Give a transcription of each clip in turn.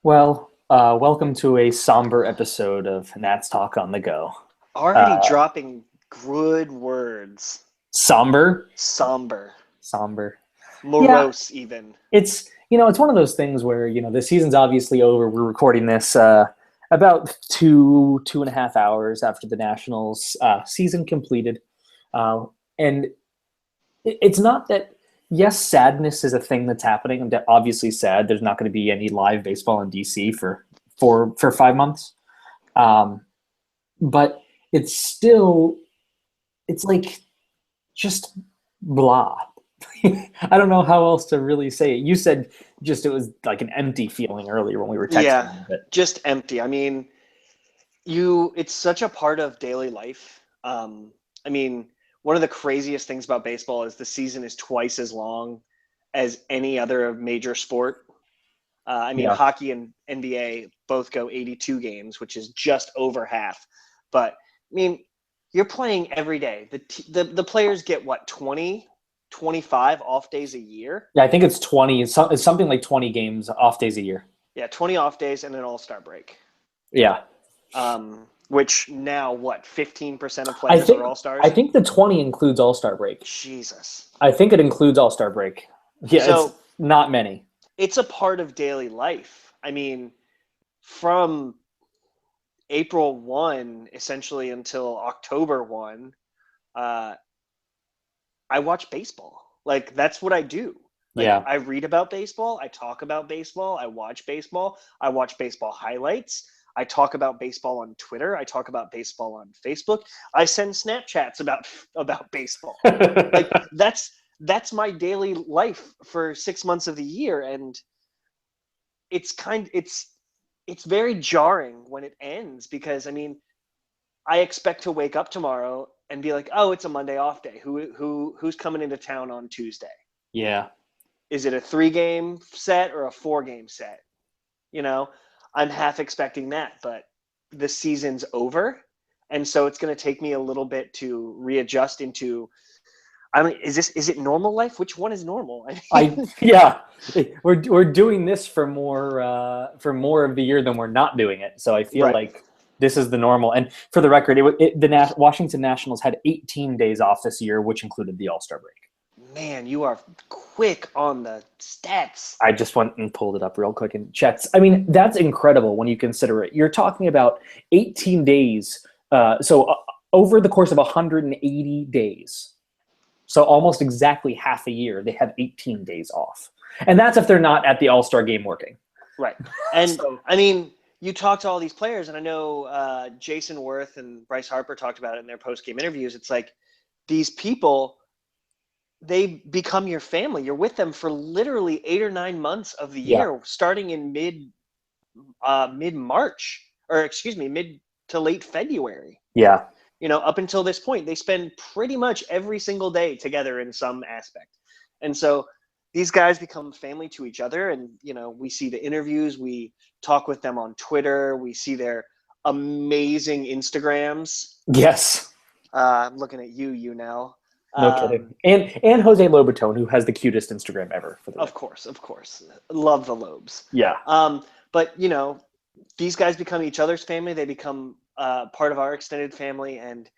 Welcome to a somber episode of Nats Talk on the Go. Already Uh, dropping good words. Somber, Somber. somber. Yeah, Morose, even. it's one of those things where the season's obviously over. We're recording this about 2.5 hours after the Nationals season completed, uh, and it's not that. Yes, sadness is a thing that's happening. I'm obviously sad. There's not going to be any live baseball in DC for 5 months. Um, but it's still it's like just blah. I don't know how else to really say it. You said just it was like an empty feeling earlier when we were Yeah, texting, but just empty. I mean, it's such a part of daily life. I mean, one of the craziest things about baseball is the season is twice as long as any other major sport. yeah, Hockey and NBA both go 82 games, which is just over half. But you're playing every day. The players get what, 20, 25 off days a year? yeah. I think it's 20. It's something like 20 games off days a year. Yeah, 20 off days and an all-star break. Yeah, Which now what, 15% of I players think are I all-stars? think the 20 includes All Star break. Jesus. I think it includes All Star break. Yeah, it's So not many. it's a part of daily life. From April 1 essentially until October 1, uh, I watch baseball. Like, that's what I do. Like, Yeah, I read about baseball, I talk about baseball, I watch baseball highlights, I talk about baseball on Twitter, I talk about baseball on Facebook, I send Snapchats about baseball. Like, that's my daily life for 6 months of the year, and it's kind it's very jarring when it ends because I expect to wake up tomorrow and be like, oh, it's a Monday off day. Who's coming into town on Tuesday? yeah. Is it a 3 game set or a 4 game set? You know, I'm half expecting that, but the season's over. And so it's going to take me a little bit to readjust into, is it normal life? Which one is normal? I yeah, we're doing this for more of the year than we're not doing it. So I feel Right. like this is the normal. And for the record, the Washington Nationals had 18 days off this year, which included the All Star break. Man, you are quick on the stats. I just went and pulled it up real quick and checked. I mean, that's incredible when you consider it. You're talking about 18 days. Over the course of 180 days, so almost exactly half a year, they have 18 days off. And that's if they're not at the All-Star game working. Right. And So you talk to all these players, and I know Jason Worth and Bryce Harper talked about it in their post-game interviews. It's like these people, they become your family. You're with them for literally 8 or 9 months of the yeah, year, starting in mid March, or excuse me, mid to late February. yeah. Up until this point, they spend pretty much every single day together in some aspect. And so these guys become family to each other. And, we see the interviews, we talk with them on Twitter, we see their amazing Instagrams. Yes. I'm looking at you now. No kidding. And Jose Lobaton, who has the cutest Instagram ever for the Of course, of course. Love the Lobes. Yeah. But, these guys become each other's family. They become part of our extended family. And,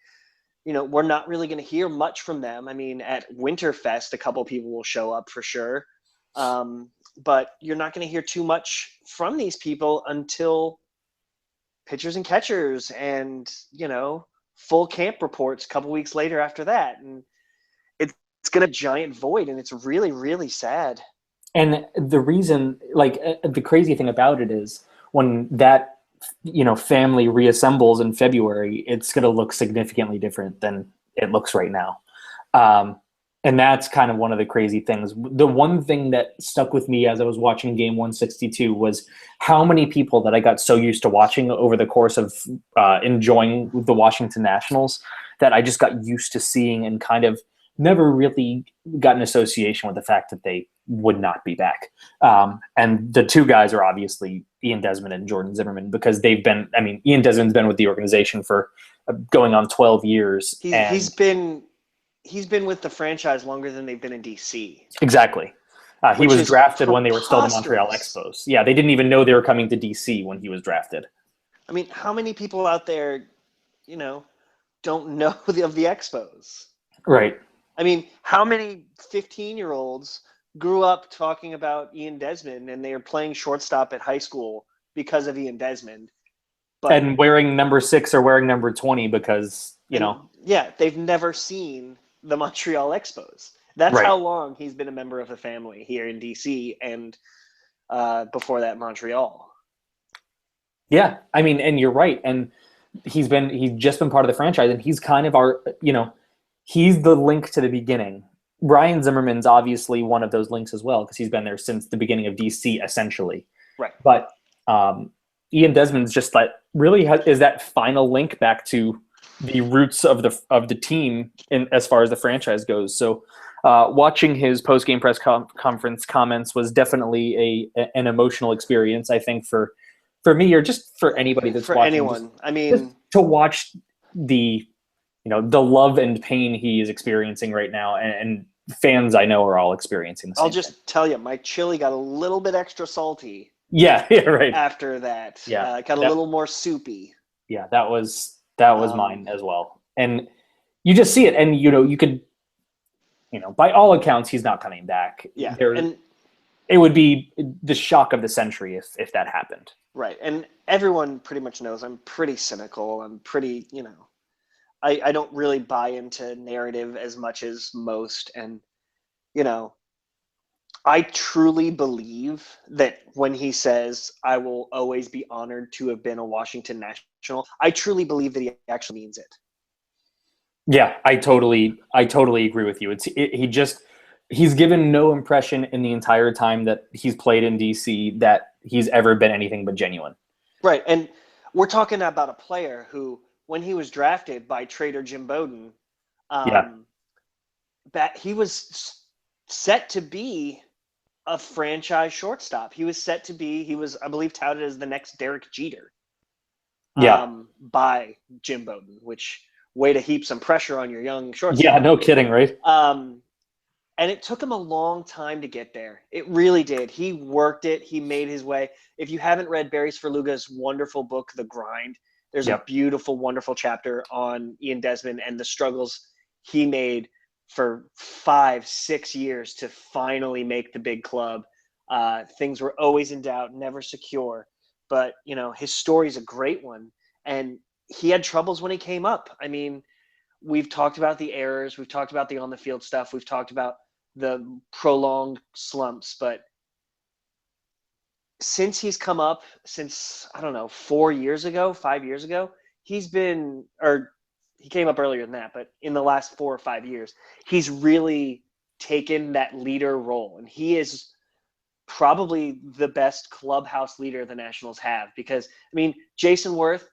we're not really going to hear much from them. At Winterfest, a couple people will show up for sure. But you're not going to hear too much from these people until pitchers and catchers and, full camp reports a couple weeks later after that. And it's going to be a giant void. And it's really, really sad. And the reason, like, the crazy thing about it is when that, family reassembles in February, it's going to look significantly different than it looks right now. Um, and that's kind of one of the crazy things. The one thing that stuck with me as I was watching game 162 was how many people that I got so used to watching over the course of enjoying the Washington Nationals that I just got used to seeing and kind of never really got an association with the fact that they would not be back. And the two guys are obviously Ian Desmond and Jordan Zimmerman because Ian Desmond's been with the organization for going on 12 years. He's been with the franchise longer than they've been in DC. Exactly. He which was is drafted when they were still the Montreal preposterous. Expos. Yeah, they didn't even know they were coming to DC when he was drafted. I mean, how many people out there, you know, don't know of the Expos? Right. I mean, how many 15-year-olds grew up talking about Ian Desmond and they are playing shortstop at high school because of Ian Desmond? But And wearing number 6 or wearing number 20 because, and yeah, they've never seen the Montreal Expos. That's right. how long he's been a member of the family here in DC and before that Montreal. Yeah. I mean, and you're right. And he's just been part of the franchise, and he's kind of he's the link to the beginning. Ryan Zimmerman's obviously one of those links as well, because he's been there since the beginning of DC essentially. Right. But Ian Desmond's just is that final link back to the roots of the team in as far as the franchise goes. So watching his post game press conference comments was definitely an emotional experience, I think, for me, or just for anybody that's For watching. anyone. I Just mean, to watch the the love and pain he is experiencing right now, and fans I know are all experiencing the I'll same thing. just tell you, my chili got a little bit extra salty Yeah, yeah, right. after that. Yeah, Got a little more soupy. yeah, that was mine as well. And you just see it, and you could, by all accounts, he's not coming back. Yeah, and It would be the shock of the century if that happened. right, and everyone pretty much knows I'm pretty cynical. I'm pretty, I don't really buy into narrative as much as most, and you know, I truly believe that when he says, I will always be honored to have been a Washington National, I truly believe that he actually means it. Yeah, I totally agree with you. He's given no impression in the entire time that he's played in DC that he's ever been anything but genuine. Right. And we're talking about a player who, when he was drafted by trader Jim Bowden, Yeah. that he was set to be a franchise shortstop. He was, I believe, touted as the next Derek Jeter. Yeah. By Jim Bowden, which way to heap some pressure on your young shortstop. Yeah, no kidding, right? And it took him a long time to get there. It really did. He worked it. He made his way. If you haven't read Barry Svrluga's wonderful book, The Grind, there's a beautiful, wonderful chapter on Ian Desmond and the struggles he made for 5-6 years to finally make the big club. Things were always in doubt, never secure. But, his story is a great one. And he had troubles when he came up. I mean, we've talked about the errors. We've talked about the on-the-field stuff. We've talked about the prolonged slumps. But since he's come up, I don't know, 5 years ago, he came up earlier than that, but in the last 4 or 5 years, he's really taken that leader role. And he is probably the best clubhouse leader the Nationals have, because, Jason Worth,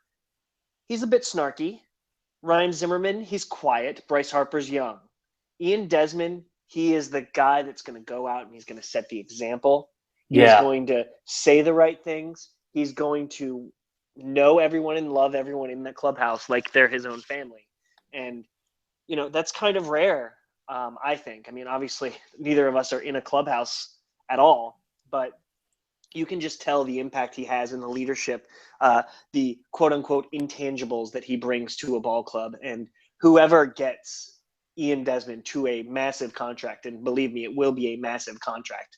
he's a bit snarky. Ryan Zimmerman, he's quiet. Bryce Harper's young. Ian Desmond, he is the guy that's going to go out and he's going to set the example. He's going to say the right things. He's going to know everyone and love everyone in that clubhouse like they're his own family. And, that's kind of rare, I think. Obviously, neither of us are in a clubhouse at all, but you can just tell the impact he has in the leadership, the quote-unquote intangibles that he brings to a ball club. And whoever gets Ian Desmond to a massive contract, and believe me, it will be a massive contract,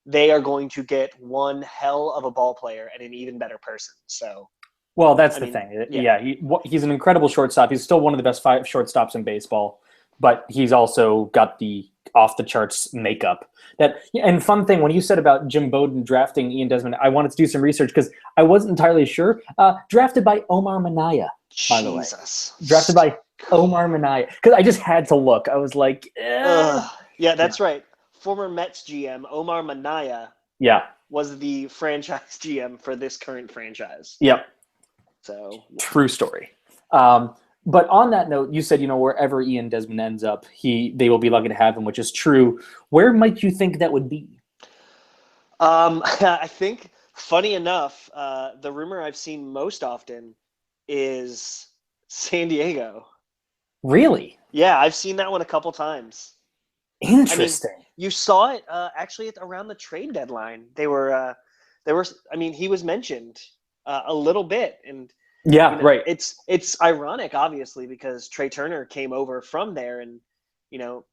they are going to get one hell of a ball player and an even better person. So, well, that's the thing. Yeah, he's an incredible shortstop. He's still one of the best 5 shortstops in baseball, but he's also got the off-the-charts makeup. And fun thing, when you said about Jim Bowden drafting Ian Desmond, I wanted to do some research because I wasn't entirely sure. Drafted by Omar Minaya, by the way. Drafted by Omar Minaya. Because I just had to look. I was like, yeah, that's right. Former Mets GM Omar Minaya was the franchise GM for this current franchise. Yep. So true story. But on that note, you said, wherever Ian Desmond ends up, they will be lucky to have him, which is true. Where might you think that would be? I think, funny enough, the rumor I've seen most often is San Diego. Really? Yeah, I've seen that one a couple times. I mean, Interesting. you saw it actually around the trade deadline. I mean, he was mentioned a little bit, and Yeah, right. it's ironic, obviously, because Trey Turner came over from there, and you know,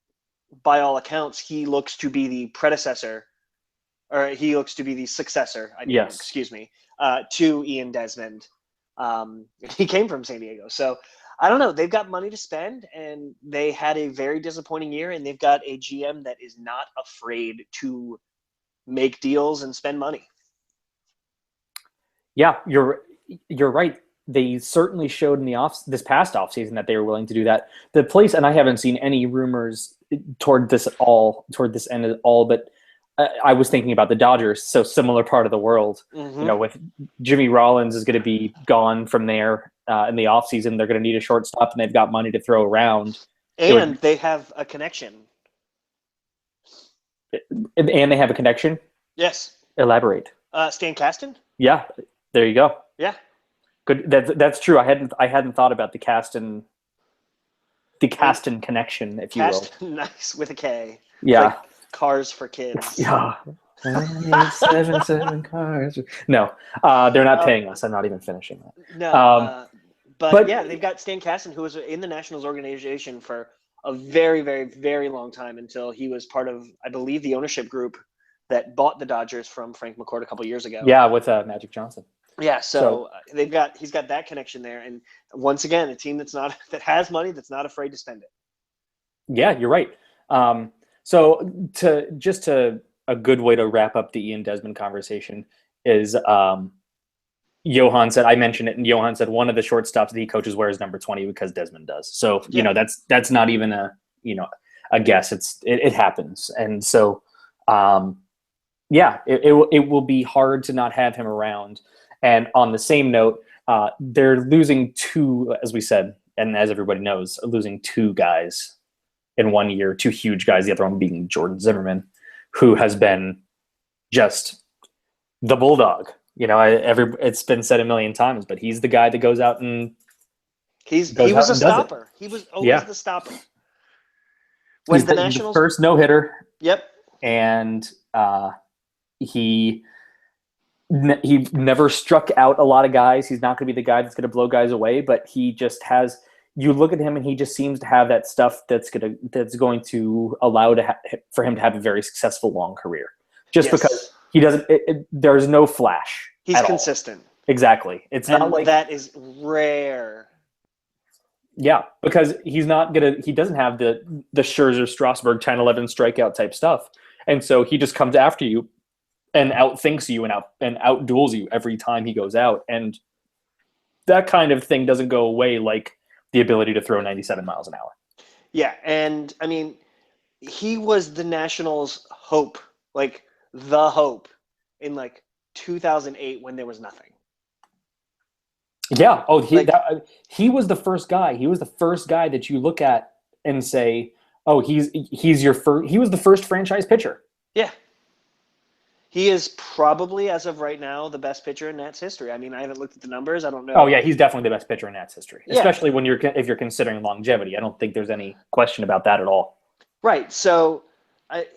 by all accounts, he looks to be the predecessor, or he looks to be the successor. Yes. Excuse me, to Ian Desmond. He came from San Diego, so I don't know. They've got money to spend, and they had a very disappointing year, and they've got a GM that is not afraid to make deals and spend money. Yeah, you're right. They certainly showed in this past offseason that they were willing to do that. The place, and I haven't seen any rumors toward this end at all, but I was thinking about the Dodgers, so similar part of the world. Mm-hmm. With Jimmy Rollins is going to be gone from there in the offseason. They're going to need a shortstop, and they've got money to throw around. And they have a connection. And they have a connection. Yes. Elaborate. Stan Kasten? Yeah, there you go. Yeah. Good. That's true. I hadn't thought about the Kasten connection, if you will. Nice with a K. Yeah. Like Cars for Kids. Yeah. 7 cars. No, they're not paying us. I'm not even finishing that. No. But yeah, they've got Stan Kasten, who was in the Nationals organization for a very, very, very long time until he was part of, I believe, the ownership group that bought the Dodgers from Frank McCourt a couple years ago. Yeah, with Magic Johnson. Yeah, so he's got that connection there, and once again, a team that has money, that's not afraid to spend it. Yeah, you're right. So a good way to wrap up the Ian Desmond conversation is Johan said, I mentioned it, and Johan said one of the shortstops that he coaches wears number 20 because Desmond does. So that's not even a guess. It happens, and so it will be hard to not have him around. And on the same note, they're losing two, as we said, and as everybody knows, losing two guys in 1 year, two huge guys, the other one being Jordan Zimmerman, who has been just the bulldog. It's been said a million times, but he's the guy that goes out and he was a stopper. He was always the stopper. When he's the Nationals first no-hitter. Yep. And he never struck out a lot of guys. He's not going to be the guy that's going to blow guys away, but he just has. You look at him, and he just seems to have that stuff that's going to allow for him to have a very successful long career. Just because he doesn't. There's no flash. He's consistent. All. Exactly. It's not like that is rare. Yeah, because he doesn't have the Scherzer, Strasburg 10-11 strikeout type stuff. And so he just comes after you and outthinks you and outduels you every time he goes out. And that kind of thing doesn't go away like the ability to throw 97 miles an hour. Yeah, and I mean, he was the Nationals' hope, like the hope in like 2008 when there was nothing. Yeah. Oh, he was the first guy. He was the first guy that you look at and say, "Oh, he's your first." He was the first franchise pitcher. Yeah. He is probably, as of right now, the best pitcher in Nats history. I mean, I haven't looked at the numbers. I don't know. Oh yeah, he's definitely the best pitcher in Nats history, especially if you're considering longevity. I don't think there's any question about that at all. Right. So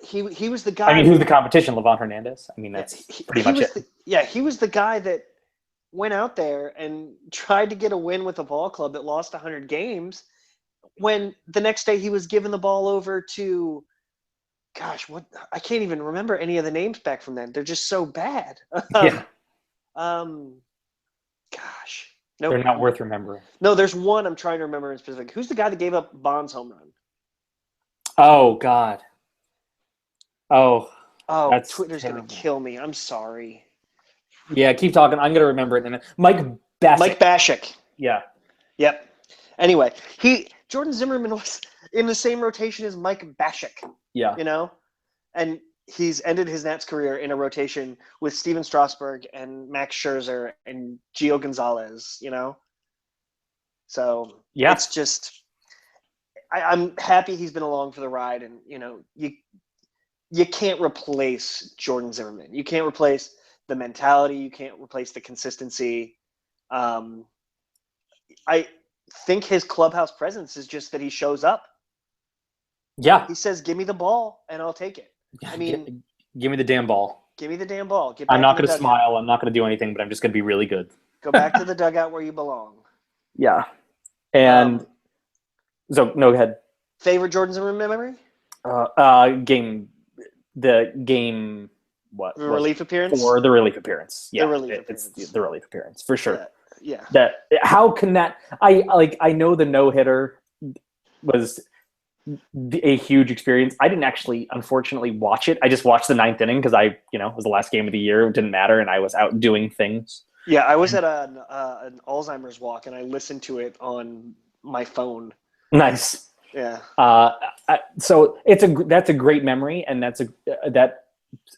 he was the guy. I mean, who's the competition? Livan Hernandez. I mean, that's pretty much it. He was the guy that went out there and tried to get a win with a ball club that lost 100 games when the next day he was giving the ball over to, gosh, what, I can't even remember any of the names back from then. They're just so bad. Yeah. Gosh. Nope. They're not worth remembering. No, there's one I'm trying to remember in specific. Who's the guy that gave up Bond's home run? Oh, God. Oh, Twitter's going to kill me. I'm sorry. Yeah, keep talking. I'm going to remember it in a minute. Mike Baschik. Yeah. Yep. Anyway, Jordan Zimmerman was in the same rotation as Mike Baschik. Yeah. And he's ended his Nats career in a rotation with Steven Strasburg and Max Scherzer and Gio Gonzalez, So it's just I'm happy he's been along for the ride, and you can't replace Jordan Zimmerman. You can't replace the mentality. You can't replace the consistency. I think his clubhouse presence is just that he shows up. Yeah. He says, "Give me the ball, and I'll take it." I mean, Give me the damn ball. give me the damn ball. Get I'm back not in the going to dugout. smile. I'm not going to do anything, but I'm just going to be really good. Go back to the dugout where you belong. Yeah. And Um, so, no, go ahead. favorite Jordan Zimmerman memory? Game, the game, what The was it? relief appearance. For the relief appearance. The Yeah, relief it's appearance. the relief appearance for sure. Yeah. That how can that? I know the no hitter was a huge experience. I didn't actually, unfortunately, watch it. I just watched the ninth inning because it was the last game of the year. It didn't matter, and I was out doing things. Yeah, I was at an Alzheimer's walk, and I listened to it on my phone. Nice. Yeah. So that's a great memory, and that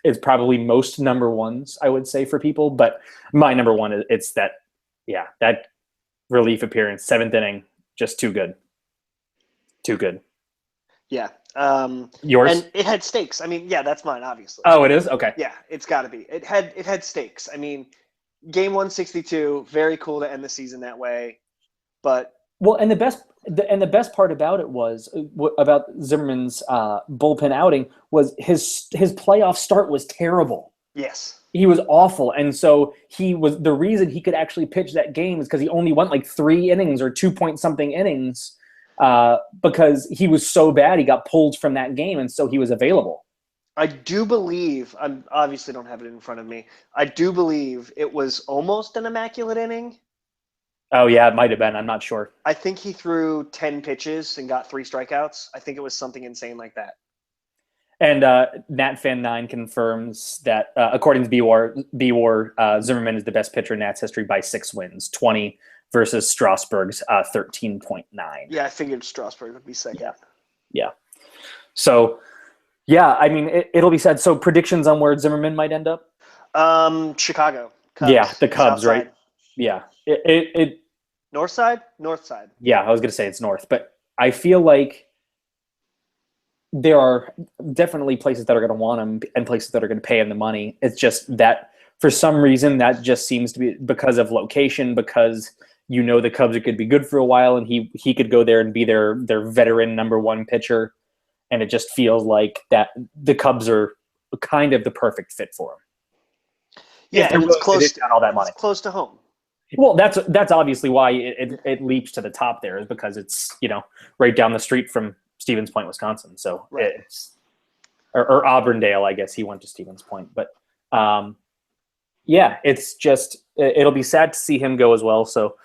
is probably most number ones I would say for people. But my number one is it's that relief appearance, seventh inning, just too good, too good. Yeah. Yours? And it had stakes. I mean, yeah, that's mine, obviously. Oh, it is. Okay. Yeah, it's got to be. It had stakes. I mean, game 162, very cool to end the season that way. But Well, and the best part about it was about Zimmerman's bullpen outing was his playoff start was terrible. yes, He was awful, and so he was the reason he could actually pitch that game is because he only went like 3 innings or 2 point something innings because he was so bad he got pulled from that game, and so he was available. I do believe. I obviously don't have it in front of me. I do believe it was almost an immaculate inning. Oh yeah, it might have been. I'm not sure. I think he threw 10 pitches and got 3 strikeouts. I think it was something insane like that. And NatFan9 confirms that, according to B-War, Zimmerman is the best pitcher in Nats history by 6 wins, 20 versus Strasburg's 13.9. Yeah, I figured Strasburg would be second. Yeah. So, yeah, I mean, it'll be sad. So, predictions on where Zimmerman might end up? Chicago. Cubs. Yeah, the Cubs, South right? side. Yeah. North side? North side. Yeah, I was going to say it's north, but I feel like there are definitely places that are going to want him and places that are going to pay him the money. It's just that for some reason that just seems to be because of location, because the Cubs could be good for a while and he could go there and be their veteran number one pitcher, and it just feels like that the Cubs are kind of the perfect fit for him. Yeah, and it's close. All that money. It's close to home. Well, that's obviously why it leaps to the top there, is because it's right down the street from Stevens Point, Wisconsin. So right. It's or Auburndale, I guess he went to Stevens Point, but yeah, it's just it'll be sad to see him go as well. So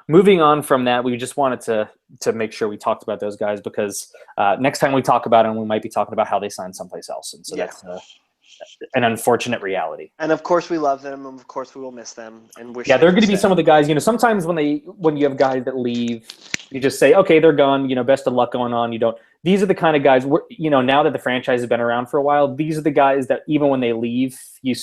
moving on from that, we just wanted to make sure we talked about those guys because next time we talk about them, we might be talking about how they signed someplace else, and so that's an unfortunate reality. And of course we love them, and of course we will miss them and wish. Yeah, they're going to be some of the guys. Sometimes when you have guys that leave, you just say, okay, they're gone. Best of luck going on. You don't. These are the kind of guys. Now that the franchise has been around for a while, these are the guys that even when they leave, you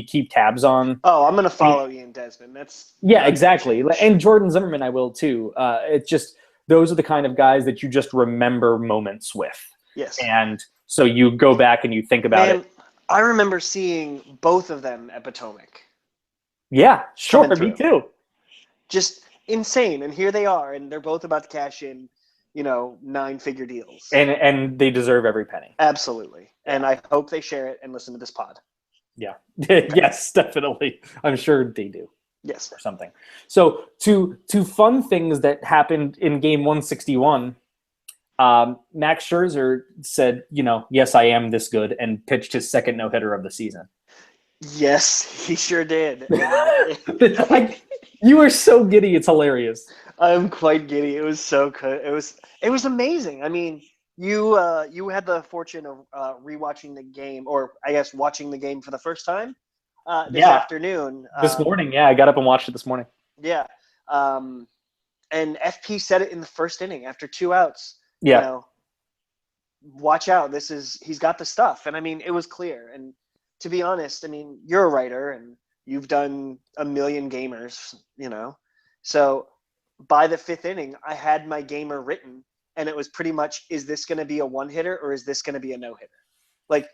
keep tabs on. Oh, I'm going to follow Ian Desmond. Yeah, exactly. And Jordan Zimmerman, I will too. It's just those are the kind of guys that you just remember moments with. Yes. And so you go back and you think about it. I remember seeing both of them at Potomac. Yeah, sure, me too. Just insane, and here they are, and they're both about to cash in, 9-figure deals. And they deserve every penny. Absolutely, and I hope they share it and listen to this pod. Yeah, yes, definitely. I'm sure they do. Yes, or something. So to fun things that happened in Game 161. Max Scherzer said, yes, I am this good, and pitched his second no-hitter of the season. Yes, he sure did. You are so giddy. It's hilarious. I'm quite giddy. It was so good. It was amazing. I mean, you had the fortune of rewatching the game, or I guess watching the game for the first time this afternoon. This morning, yeah. I got up and watched it this morning. Yeah. And FP said it in the first inning after 2 outs. Yeah. Watch out. He's got the stuff. And I mean, it was clear. And to be honest, I mean, you're a writer and you've done a million gamers, So by the 5th inning, I had my gamer written and it was pretty much, is this going to be a one-hitter or is this going to be a no-hitter? Like,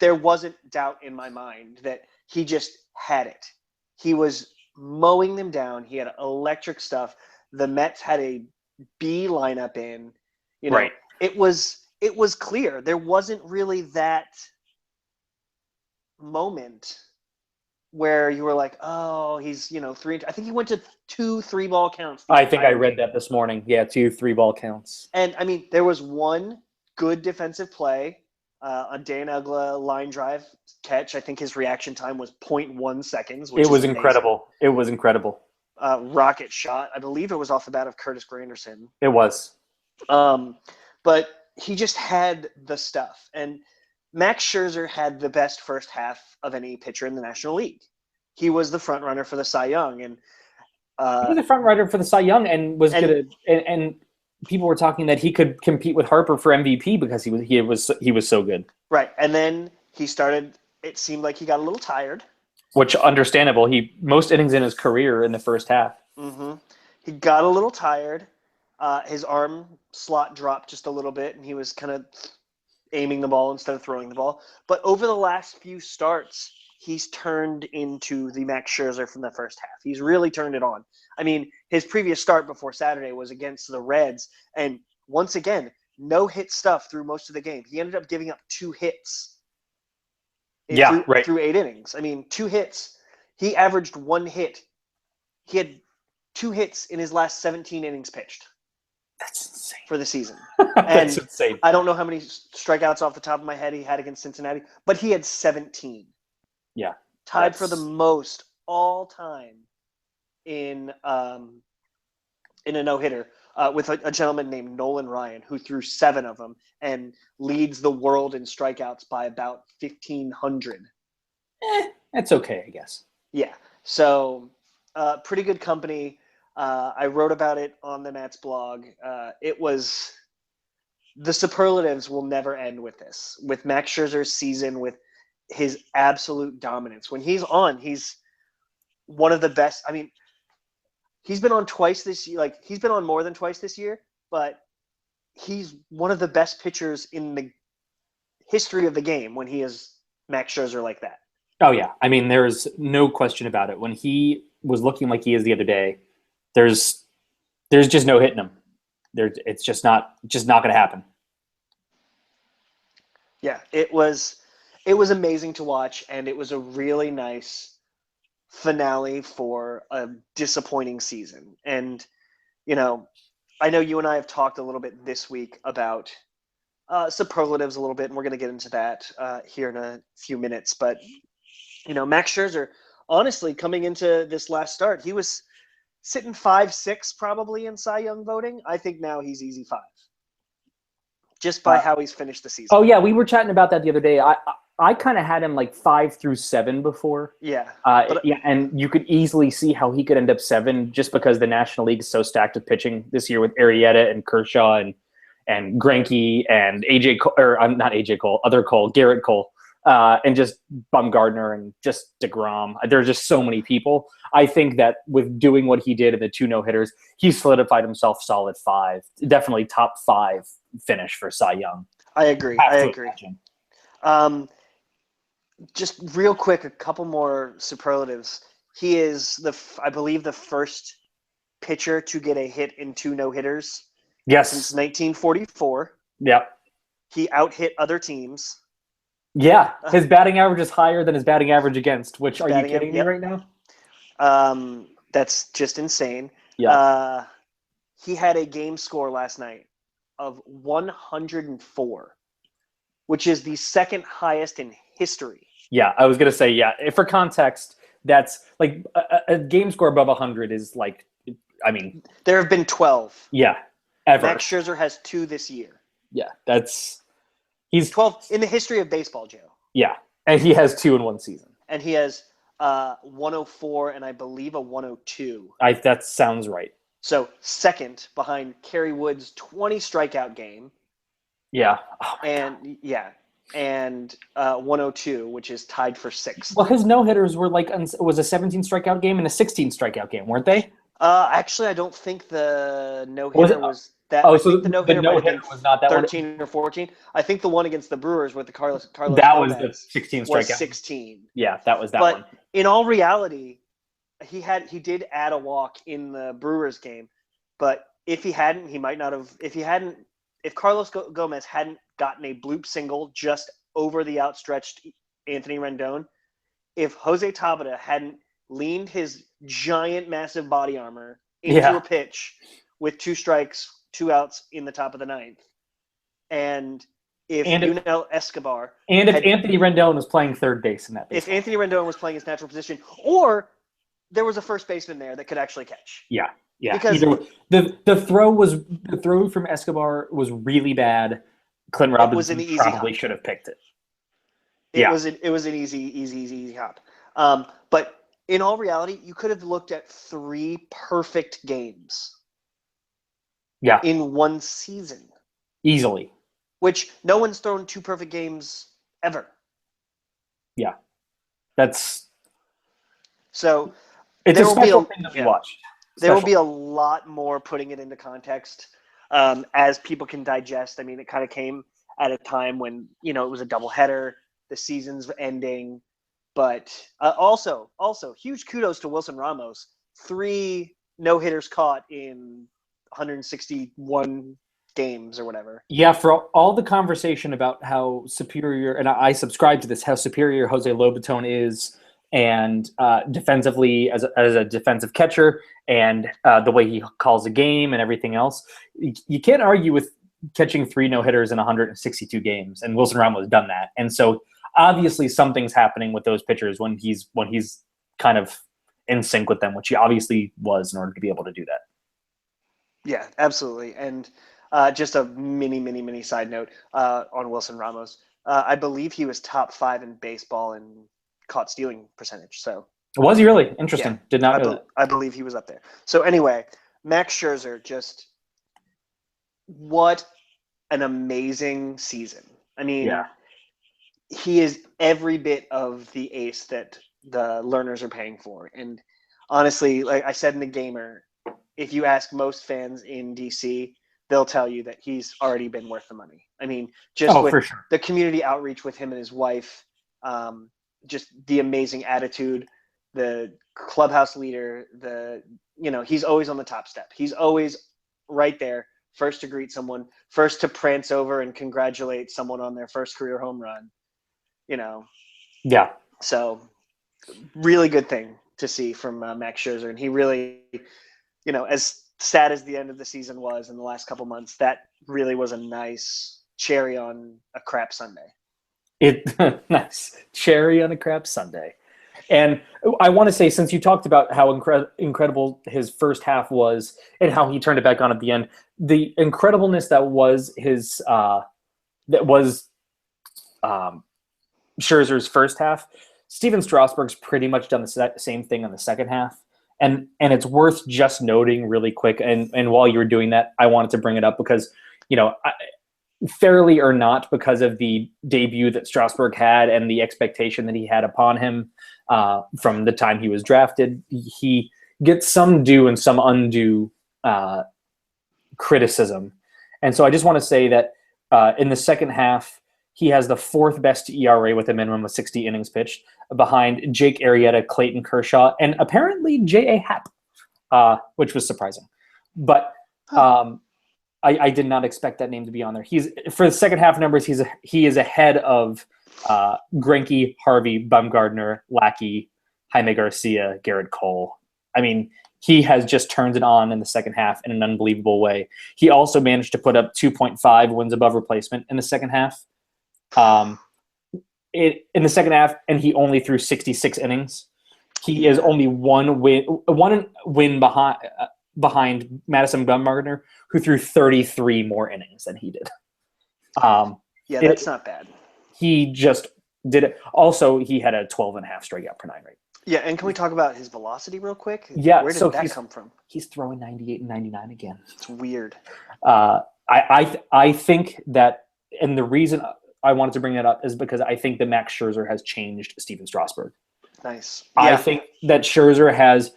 there wasn't doubt in my mind that he just had it. He was mowing them down. He had electric stuff. The Mets had a B lineup in. Right. it was clear there wasn't really that moment where you were like, oh, he's three. I think he went to 2 3-ball counts the I think I entire read game. that this morning. Yeah, 2 3-ball counts. And I mean, there was one good defensive play, a Dan Ugla line drive catch. I think his reaction time was 0.1 seconds, which It is was amazing. incredible. It was incredible. Rocket shot. I believe it was off the bat of Curtis Granderson. It was. But he just had the stuff. And Max Scherzer had the best first half of any pitcher in the National League. He was the front runner for the Cy Young, and he was a front runner for the Cy Young, and was gonna. And people were talking that he could compete with Harper for MVP because he was so good. Right, and then he started. It seemed like he got a little tired. Which understandable. He most innings in his career in the first half. Mm-hmm. He got a little tired. His arm slot dropped just a little bit, and he was kind of aiming the ball instead of throwing the ball. But over the last few starts, he's turned into the Max Scherzer from the first half. He's really turned it on. I mean, his previous start before Saturday was against the Reds, and once again, no hit stuff through most of the game. He ended up giving up 2 hits. Through 8 innings. I mean, 2 hits. He averaged 1 hit. He had 2 hits in his last 17 innings pitched. That's insane. For the season. That's insane. I don't know how many strikeouts off the top of my head he had against Cincinnati, but he had 17. Yeah. Tied for the most all time in a no-hitter with a gentleman named Nolan Ryan, who threw 7 of them and leads the world in strikeouts by about 1,500. That's okay, I guess. Yeah. So pretty good company. I wrote about it on the Nats blog. It was the superlatives will never end with this. With Max Scherzer's season, with his absolute dominance. When he's on, he's one of the best. I mean, he's been on twice this year. Like, he's been on more than twice this year, but he's one of the best pitchers in the history of the game when he is Max Scherzer like that. Oh, yeah. I mean, there's no question about it. When he was looking like he is the other day, there's just no hitting him. It's just not going to happen. Yeah, it was amazing to watch, and it was a really nice finale for a disappointing season. And I know you and I have talked a little bit this week about superlatives a little bit, and we're going to get into that here in a few minutes. But Max Scherzer, honestly, coming into this last start, he was sitting 5-6 probably in Cy Young voting. I think now he's easy 5, just by how he's finished the season. Oh yeah, we were chatting about that the other day. I kind of had him like 5 through 7 before. Yeah. Yeah, and you could easily see how he could end up 7 just because the National League is so stacked with pitching this year with Arrieta and Kershaw and Greinke and Garrett Cole, and just Bumgarner and just DeGrom. There's just so many people. I think that with doing what he did in the 2 no-hitters, he solidified himself solid 5. Definitely top 5 finish for Cy Young. I agree. Just real quick, a couple more superlatives. He is I believe the first pitcher to get a hit in 2 no-hitters. Yes. Since 1944. Yeah. He out-hit other teams. Yeah. His batting average is higher than his batting average against, which are you kidding me right now? That's just insane. Yeah. He had a game score last night of 104, which is the second highest in history. Yeah, I was going to say, yeah. For context, that's like a game score above 100 is like, I mean. There have been 12. Yeah, ever. Max Scherzer has 2 this year. Yeah, he's 12 in the history of baseball, Joe. Yeah, and he has 2 in 1 season. And he has 104 and I believe a 102. That sounds right. So second behind Kerry Wood's 20 strikeout game. Yeah. And 102, which is tied for 6th. Well, his no-hitters were was a 17 strikeout game and a 16 strikeout game, weren't they? Actually, I don't think the no-hitter was that. Oh, I so think the no-hitter was not that 13 or 14. I think the one against the Brewers with the Carlos that Gomez was the 16 strikeout. was 16. Yeah, that was that one. But in all reality, he did add a walk in the Brewers game, but if he hadn't, he might not have. If he hadn't if Carlos Gomez hadn't gotten a bloop single just over the outstretched Anthony Rendon, if Jose Tabata hadn't leaned his giant, massive body armor into a pitch with 2 strikes, 2 outs in the top of the ninth, and if Yunel Escobar and if Anthony Rendon was playing third base in that baseball. If Anthony Rendon was playing his natural position, or there was a first baseman there that could actually catch. Yeah. Because the throw from Escobar was really bad. Clint Robinson probably should have picked it. It was an easy hop. But in all reality, you could have looked at 3 perfect games. Yeah. In one season. Easily. Which no one's thrown 2 perfect games ever. Yeah. That's so. It's a special thing that we watched. There will be a lot more putting it into context as people can digest. I mean, it kind of came at a time when, it was a doubleheader, the season's ending. But also, huge kudos to Wilson Ramos. 3 no-hitters caught in 161 games or whatever. Yeah, for all the conversation about how superior, and I subscribe to this, how superior Jose Lobaton is, and defensively as a defensive catcher, and the way he calls a game and everything else, you can't argue with catching 3 no-hitters in 162 games, and Wilson Ramos has done that. And so obviously something's happening with those pitchers when he's kind of in sync with them, which he obviously was in order to be able to do that. Yeah, absolutely. And just a mini side note on Wilson Ramos. I believe he was top 5 in baseball in caught stealing percentage. So was he really? Interesting. Yeah, Did not know that. I believe he was up there. So anyway, Max Scherzer, just what an amazing season. I mean, he is every bit of the ace that the learners are paying for. And honestly, like I said in the Gamer, if you ask most fans in DC, they'll tell you that he's already been worth the money. I mean, just with the community outreach with him and his wife, just the amazing attitude, the clubhouse leader, he's always on the top step. He's always right there, first to greet someone, first to prance over and congratulate someone on their first career home run, Yeah. So really good thing to see from Max Scherzer. And he really, as sad as the end of the season was in the last couple months, that really was a nice cherry on a crap Sunday. Nice cherry on a crap Sunday. And I want to say, since you talked about how incredible his first half was and how he turned it back on at the end, the incredibleness that was his Scherzer's first half, Steven Strasburg's pretty much done the same thing in the second half. And it's worth just noting really quick. And while you were doing that, I wanted to bring it up because, fairly or not, because of the debut that Strasburg had and the expectation that he had upon him from the time he was drafted, he gets some due and some undue criticism. And so I just want to say that in the second half, he has the 4th best ERA with a minimum of 60 innings pitched, behind Jake Arrieta, Clayton Kershaw, and apparently J.A. Happ, which was surprising. But I did not expect that name to be on there. For the second half numbers, he is ahead of Greinke, Harvey, Bumgardner, Lackey, Jaime Garcia, Garrett Cole. I mean, he has just turned it on in the second half in an unbelievable way. He also managed to put up 2.5 wins above replacement in the second half. In the second half, and he only threw 66 innings. He is only one win behind Madison Bumgarner, who threw 33 more innings than he did. That's not bad. He just did it. Also, he had a 12.5 strikeout per 9 rate. Yeah, and can we talk about his velocity real quick? Yeah, where did that come from? He's throwing 98 and 99 again. It's weird. I think that, and the reason I wanted to bring that up is because I think that Max Scherzer has changed Steven Strasburg. Nice. Yeah. I think that Scherzer has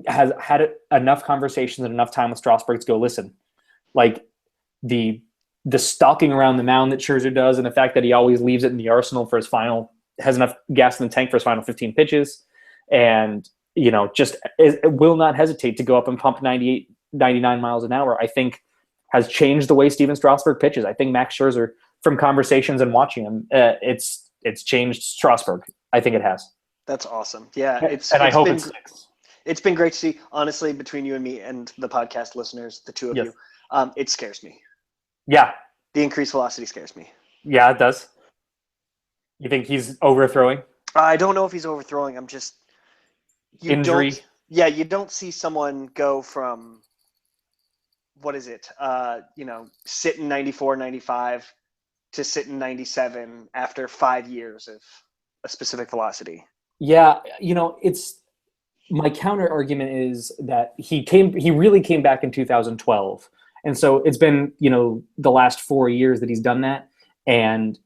had enough conversations and enough time with Strasburg to go, listen, like the stalking around the mound that Scherzer does, and the fact that he always leaves it in the arsenal for his has enough gas in the tank for his final 15 pitches, and just it will not hesitate to go up and pump 98, 99 miles an hour. I think has changed the way Steven Strasburg pitches. I think Max Scherzer, from conversations and watching him, it's changed Strasburg. I think it has. That's awesome. Yeah, And I hope it sticks. It's been great to see, honestly, between you and me and the podcast listeners, the two of you. It scares me. Yeah. The increased velocity scares me. Yeah, it does. You think he's overthrowing? I don't know if he's overthrowing. I'm just Injury. You don't see someone go from sitting 94, 95 to sitting 97 after 5 years of a specific velocity. Yeah, it's my counter argument is that he really came back in 2012. And so it's been, the last 4 years that he's done that. And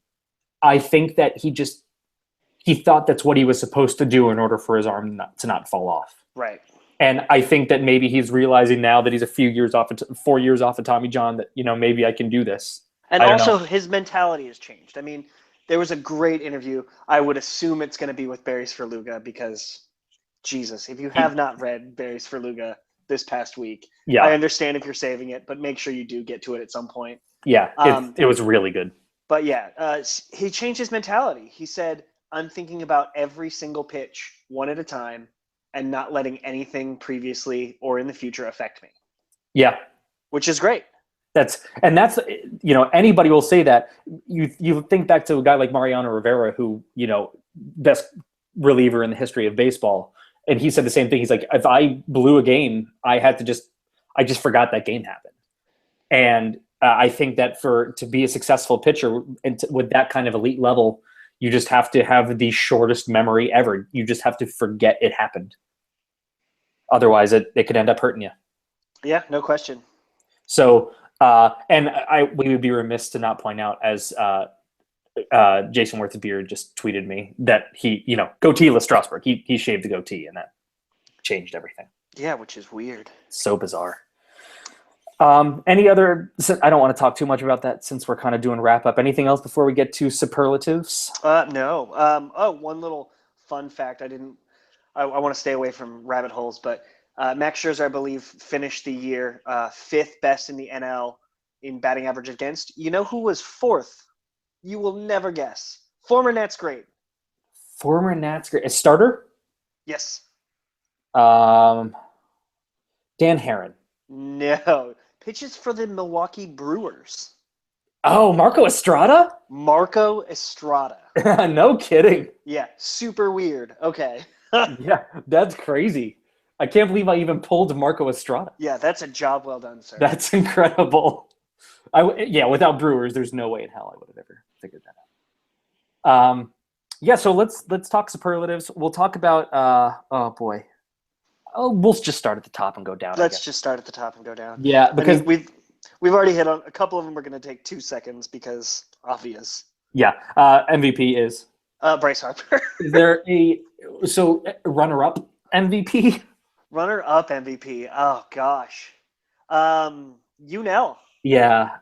I think that he thought that's what he was supposed to do in order for his arm to not fall off. Right. And I think that maybe he's realizing now that he's a few years off, 4 years off of Tommy John, that, maybe I can do this. And also his mentality has changed. I mean, there was a great interview. I would assume it's going to be with Barry Svrluga because, Jesus, if you have not read Barry Svrluga this past week, I understand if you're saving it, but make sure you do get to it at some point. Yeah, it was really good. But he changed his mentality. He said, I'm thinking about every single pitch one at a time and not letting anything previously or in the future affect me. Yeah. Which is great. That's anybody will say that. You think back to a guy like Mariano Rivera, who, best reliever in the history of baseball. And he said the same thing. He's like, if I blew a game, I just forgot that game happened. And I think that to be a successful pitcher and with that kind of elite level, you just have to have the shortest memory ever. You just have to forget it happened. Otherwise, it could end up hurting you. Yeah, no question. So, we would be remiss to not point out, as Jason Worthbeard just tweeted me, that he, goateeless Strasburg. He shaved the goatee, and that changed everything. Yeah, which is weird. So bizarre. Any other? I don't want to talk too much about that since we're kind of doing wrap up. Anything else before we get to superlatives? No. One little fun fact. I want to stay away from rabbit holes, but Max Scherzer, I believe, finished the year 5th best in the NL in batting average against. You know who was 4th? You will never guess. Former Nats great. Former Nats great. A starter? Yes. Dan Herron. No. Pitches for the Milwaukee Brewers. Oh, Marco Estrada? Marco Estrada. No kidding. Yeah, super weird. Okay. Yeah, that's crazy. I can't believe I even pulled Marco Estrada. Yeah, that's a job well done, sir. That's incredible. Without Brewers, there's no way in hell I would have ever figured that out. So let's talk superlatives. We'll talk about we'll just start at the top and go down. Let's just start at the top and go down. Yeah, because we've already hit on a couple of them. We're going to take 2 seconds because obvious. Yeah, MVP is Bryce Harper. Is there runner-up MVP? Runner-up MVP. Oh gosh, Yunel. Yeah,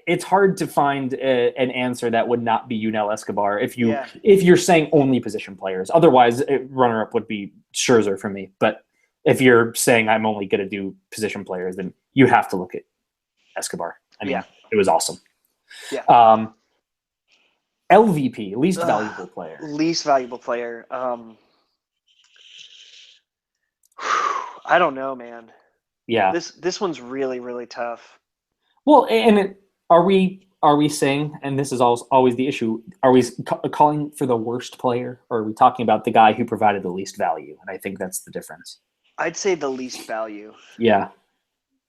it's hard to find an answer that would not be Yunel Escobar if you're saying only position players. Otherwise, runner-up would be Scherzer for me, but if you're saying I'm only going to do position players, then you have to look at Escobar. I mean, it was awesome. Yeah. LVP, least valuable player. Least valuable player. I don't know, man. Yeah. This one's really, really tough. Well, and are we saying, and this is always the issue, are we calling for the worst player, or are we talking about the guy who provided the least value? And I think that's the difference. I'd say the least value. Yeah.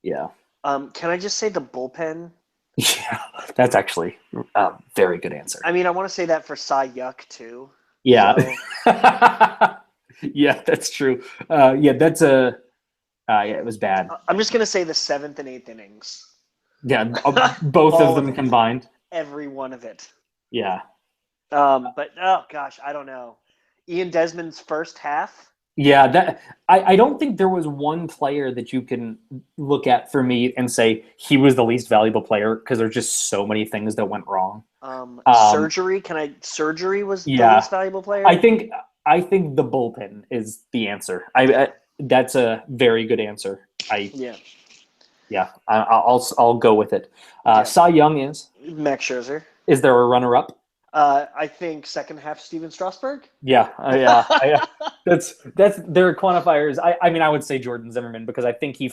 Yeah. Can I just say the bullpen? Yeah, that's actually a very good answer. I mean, I want to say that for Cy Yuck, too. Yeah. So. Yeah, that's true. That's it was bad. I'm just going to say the 7th and 8th innings. Yeah, both of them combined. Every one of it. Yeah. But, oh, gosh, I don't know. Ian Desmond's first half. Yeah, I don't think there was one player that you can look at for me and say he was the least valuable player because there's just so many things that went wrong. Surgery? Surgery was the least valuable player? I think the bullpen is the answer. That's a very good answer. Yeah, I'll go with it. Yeah. Cy Young Max Scherzer. is there a runner-up? I think second half Steven Strasburg. Yeah, that's their quantifiers. I mean, I would say Jordan Zimmerman because I think he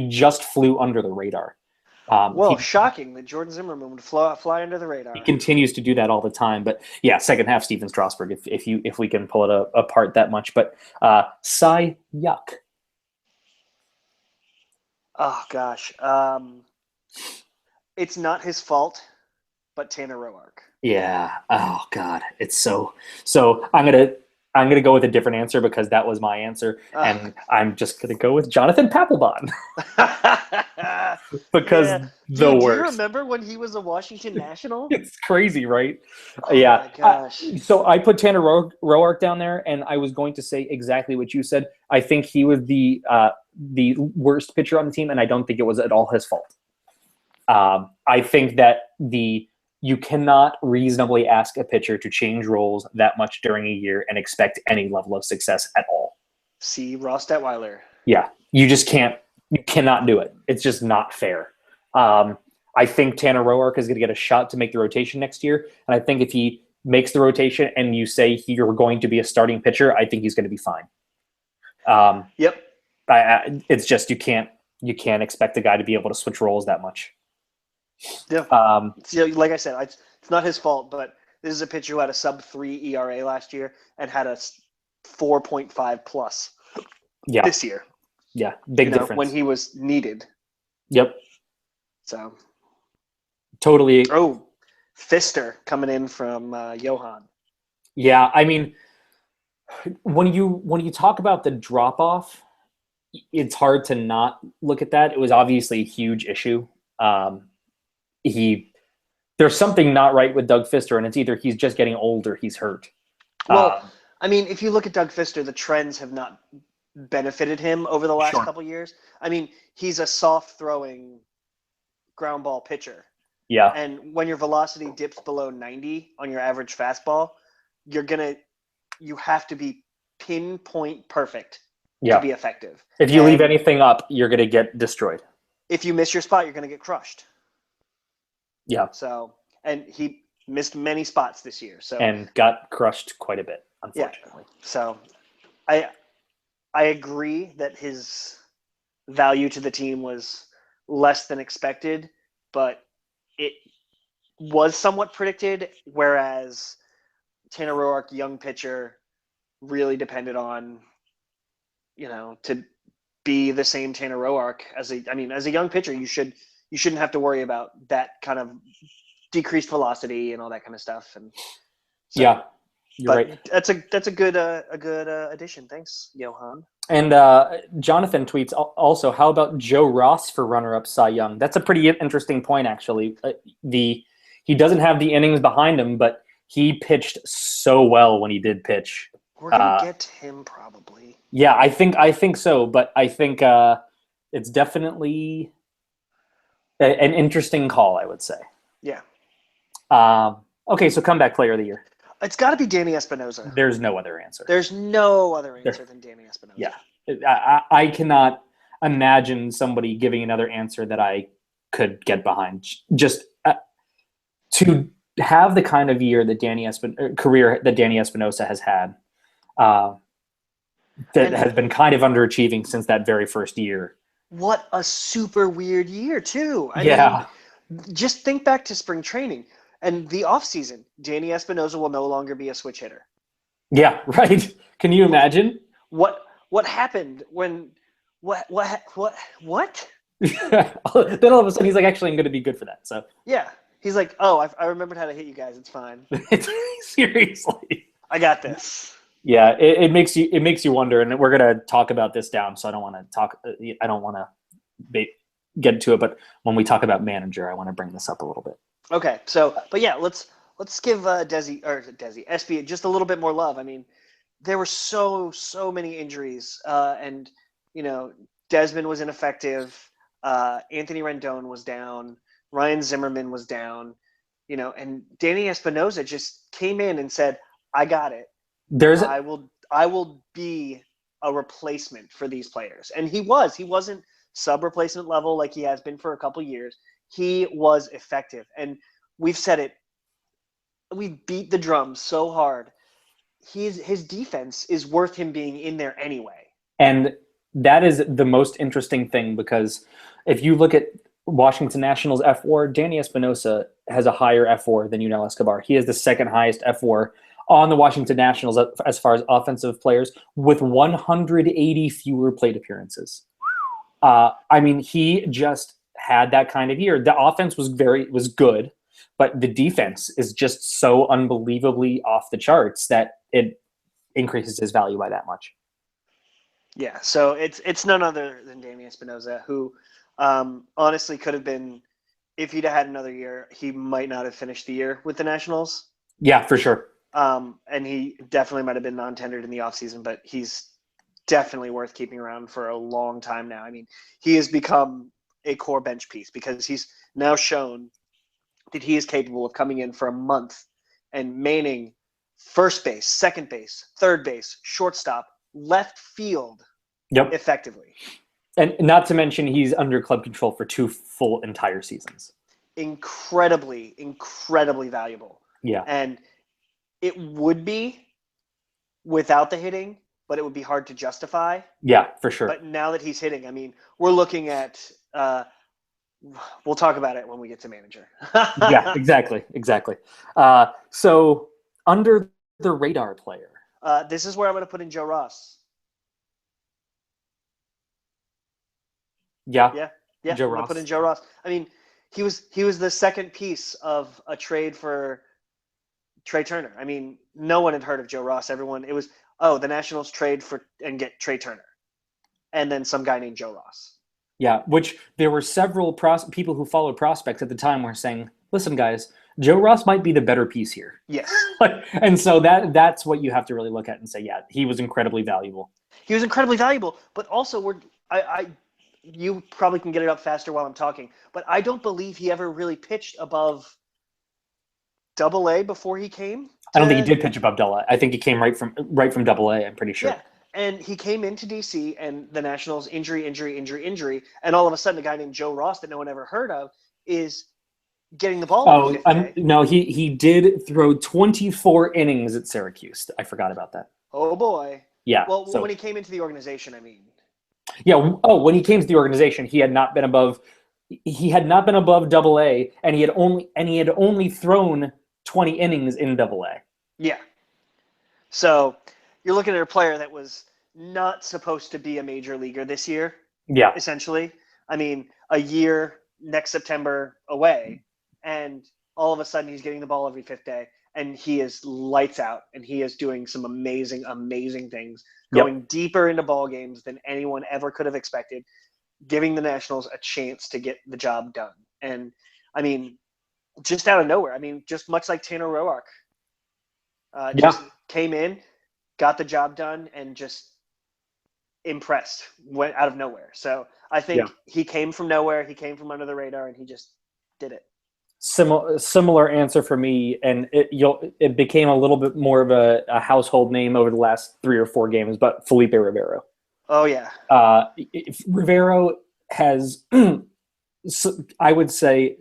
just flew under the radar. Whoa, shocking that Jordan Zimmerman would fly under the He radar. continues to do that all the time. But yeah, second half Steven Strasburg if we can pull it apart that much. But Cy Yuck. Oh gosh, it's not his fault, but Tanner Roark. Yeah. Oh God, it's so. I'm gonna go with a different answer because that was my answer, and I'm just gonna go with Jonathan Papelbon because Yeah. the Do you worst. remember when he was a Washington National? It's crazy, right? Oh Yeah. my gosh. So I put Tanner Roark down there, and I was going to say exactly what you said. I think he was the worst pitcher on the team, and I don't think it was at all his fault. I think that you cannot reasonably ask a pitcher to change roles that much during a year and expect any level of success at all. See Ross Detweiler. Yeah, you just can't. You cannot do it. It's just not fair. I think Tanner Roark is going to get a shot to make the rotation next year, and I think if he makes the rotation and you say you're going to be a starting pitcher, I think he's going to be fine. Yep. It's just you can't expect a guy to be able to switch roles that much. Yeah. So, like I said, it's not his fault, but this is a pitcher who had a sub-3 ERA last year and had a 4.5 plus this year. Yeah, big difference. When he was needed. Yep. So. Totally. Oh, Fister coming in from Johan. Yeah, I mean, when you talk about the drop-off, it's hard to not look at that. It was obviously a huge issue. There's something not right with Doug Fister, and it's either he's just getting old or he's hurt. Well, I mean, if you look at Doug Fister, the trends have not benefited him over the last couple years. I mean, he's a soft-throwing ground ball pitcher. Yeah. And when your velocity dips below 90 on your average fastball, you have to be pinpoint perfect to be effective. If you leave anything up, you're going to get destroyed. If you miss your spot, you're going to get crushed. Yeah. So, and he missed many spots this year. So and got crushed quite a bit, unfortunately. Yeah. So, I agree that his value to the team was less than expected, but it was somewhat predicted. Whereas Tanner Roark, young pitcher, really depended on, to be the same Tanner Roark as a young pitcher, you shouldn't have to worry about that kind of decreased velocity and all that kind of stuff. And so, yeah, you're right. That's a good addition. Thanks, Johan. And Jonathan tweets also, how about Joe Ross for runner-up Cy Young? That's a pretty interesting point, actually. He doesn't have the innings behind him, but he pitched so well when he did pitch. We're gonna get to him probably. Yeah, I think so, but I think it's definitely an interesting call, I would say. Yeah. Okay, so comeback player of the year. It's got to be Danny Espinosa. There's no other answer. There's no other answer than Danny Espinosa. Yeah. I cannot imagine somebody giving another answer that I could get behind. Just to have the kind of year that career that Danny Espinosa has had, has been kind of underachieving since that very first year. What a super weird year, too. I mean, just think back to spring training and the offseason. Danny Espinosa will no longer be a switch hitter. Yeah, right. Can you imagine? What happened when what? Then all of a sudden he's like, actually, I'm going to be good for that. So yeah, he's like, oh, I remembered how to hit you guys. It's fine. Seriously, I got this. Yeah, it makes you wonder, and we're gonna talk about this down. So I don't want to get to it, but when we talk about manager, I want to bring this up a little bit. Okay, but yeah, let's give Espy just a little bit more love. I mean, there were so many injuries, and Desmond was ineffective. Anthony Rendon was down. Ryan Zimmerman was down. And Danny Espinosa just came in and said, "I got it. I will be a replacement for these players." And he was. He wasn't sub-replacement level like he has been for a couple years, he was effective. And we've said it. We beat the drum so hard. His defense is worth him being in there anyway. And that is the most interesting thing, because if you look at Washington Nationals F4, Danny Espinosa has a higher F4 than Yunel Escobar. He has the second highest F4 on the Washington Nationals as far as offensive players, with 180 fewer plate appearances. I mean, he just had that kind of year. The offense was good, but the defense is just so unbelievably off the charts that it increases his value by that much. Yeah, so it's none other than Danny Espinosa, who honestly could have been, if he'd had another year, he might not have finished the year with the Nationals. Yeah, for sure. And he definitely might have been non-tendered in the offseason, but he's definitely worth keeping around for a long time now. I mean, he has become a core bench piece because he's now shown that he is capable of coming in for a month and manning first base, second base, third base, shortstop, left field effectively. And not to mention, he's under club control for 2 full entire seasons. Incredibly, incredibly valuable. Yeah. And it would be without the hitting, but it would be hard to justify. Yeah, for sure. But now that he's hitting, I mean, we're looking at we'll talk about it when we get to manager. Yeah, exactly. So under the radar player. This is where I'm going to put in Joe Ross. Yeah. Joe Ross. I'm going to put in Joe Ross. I mean, he was the second piece of a trade for Trey Turner. I mean, no one had heard of Joe Ross. Everyone, it was, the Nationals trade for and get Trey Turner, and then some guy named Joe Ross. Yeah, which there were several people who followed prospects at the time were saying, listen, guys, Joe Ross might be the better piece here. Yes. And so that's what you have to really look at and say, yeah, he was incredibly valuable. He was incredibly valuable, but also you probably can get it up faster while I'm talking, but I don't believe he ever really pitched above Double-A before he came. I don't think he did pitch above Double-A. I think he came right from Double-A, I'm pretty sure. Yeah. And he came into DC and the Nationals injury. And all of a sudden, a guy named Joe Ross that no one ever heard of is getting the ball. No, he did throw 24 innings at Syracuse. I forgot about that. Oh, boy. Yeah. Well, when he came into the organization, I mean. Yeah. Oh, when he came to the organization, he had not been above Double-A, and he had only thrown 20 innings in Double-A. Yeah. So you're looking at a player that was not supposed to be a major leaguer this year. Yeah. Essentially. I mean, a year next September away, and all of a sudden he's getting the ball every fifth day, and he is lights out, and he is doing some amazing, amazing things, going deeper into ball games than anyone ever could have expected, giving the Nationals a chance to get the job done. And, I mean, just out of nowhere. I mean, just much like Tanner Roark. Just came in, got the job done, and just impressed, went out of nowhere. So I think he came from nowhere. He came from under the radar, and he just did it. Similar answer for me, and it became a little bit more of a household name over the last 3 or 4 games, but Felipe Rivero. Oh, yeah. Rivero has, I would say,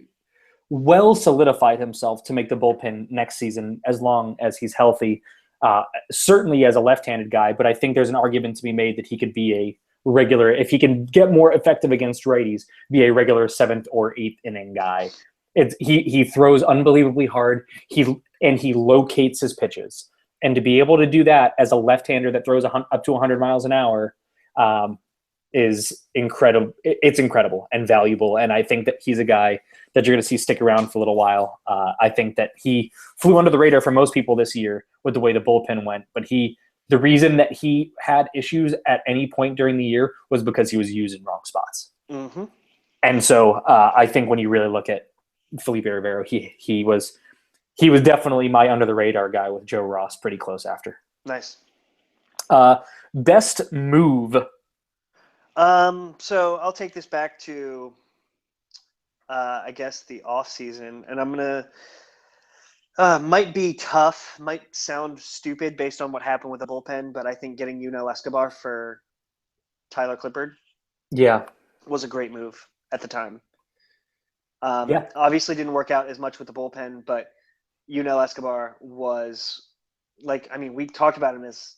well solidified himself to make the bullpen next season as long as he's healthy. Certainly as a left-handed guy, but I think there's an argument to be made that he could be a regular, if he can get more effective against righties, be a regular 7th or 8th inning guy. He throws unbelievably hard. He locates his pitches, and to be able to do that as a left-hander that throws up to 100 miles an hour is incredible. It's incredible and valuable, and I think that he's a guy that you're going to see stick around for a little while. I think that he flew under the radar for most people this year with the way the bullpen went, but the reason that he had issues at any point during the year was because he was used in wrong spots. Mm-hmm. And so I think when you really look at Felipe Rivero, he was definitely my under the radar guy with Joe Ross pretty close after. Nice. Best move. So I'll take this back to, I guess, the offseason, and I'm going to, might be tough, might sound stupid based on what happened with the bullpen, but I think getting Yunel Escobar for Tyler Clippard. Yeah. was a great move at the time. Yeah. Obviously didn't work out as much with the bullpen, but Escobar was we talked about him as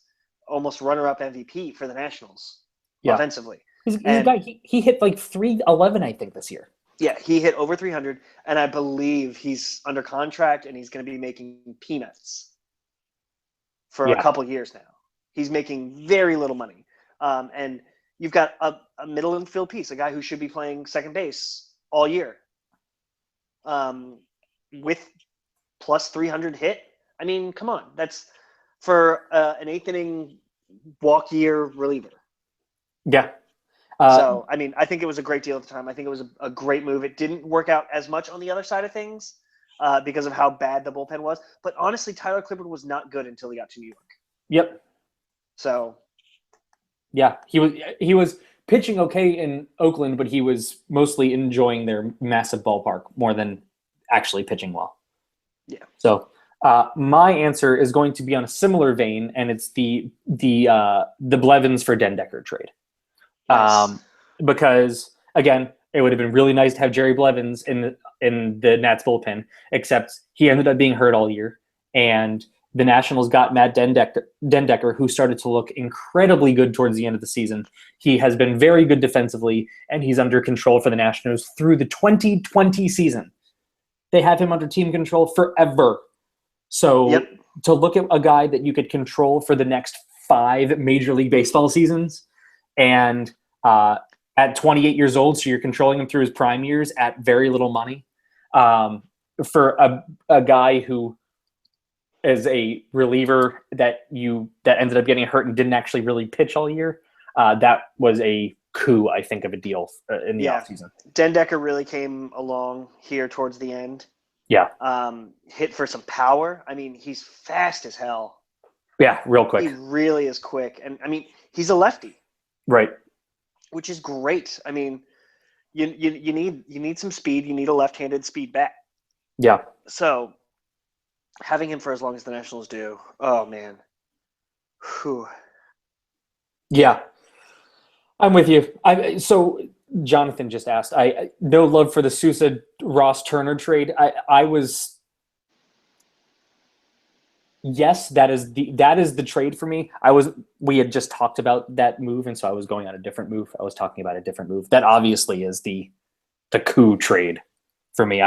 almost runner-up MVP for the Nationals Yeah. offensively. He's a And guy, he hit like 311, I think, this year. yeah, he hit over 300, and I believe he's under contract and he's going to be making peanuts for a Yeah. couple years now. He's making very little money. And you've got a middle infield piece, a guy who should be playing second base all year. With plus 300 hit. I mean, come on. That's for an eighth inning walk year reliever. Yeah. So, I mean, I think it was a great deal at the time. I think it was a great move. It didn't work out as much on the other side of things because of how bad the bullpen was. But honestly, Tyler Clippard was not good until he got to New York. Yep. So, yeah, he was pitching okay in Oakland, but he was mostly enjoying their massive ballpark more than actually pitching well. yeah. So my answer is going to be on a similar vein, and it's the Blevins for Dendecker trade. Nice. Because again, it would have been really nice to have Jerry Blevins in the Nats bullpen, except he ended up being hurt all year, and the Nationals got Matt Dendecker, who started to look incredibly good towards the end of the season. He has been very good defensively, and he's under control for the Nationals through the 2020 season. They have him under team control forever. So to look at a guy that you could control for the next 5 Major League Baseball seasons, and at 28 years old, so you're controlling him through his prime years at very little money, for a guy who is a reliever that ended up getting hurt and didn't actually really pitch all year, that was a coup, I think, of a deal in the offseason. Dendecker really came along here towards the end. Yeah. Hit for some power. I mean, he's fast as hell. Yeah, real quick. He really is quick. And I mean, he's a lefty. Right. Which is great. I mean, you need some speed. You need a left-handed speed bat. Yeah. So having him for as long as the Nationals do, oh man. Whew. Yeah. I'm with you. So Jonathan just asked, no love for the Sousa Ross Turner trade. I was, yes, that is the trade for me. We had just talked about that move, and so I was going on a different move. I was talking about a different move. That obviously is the coup trade for me.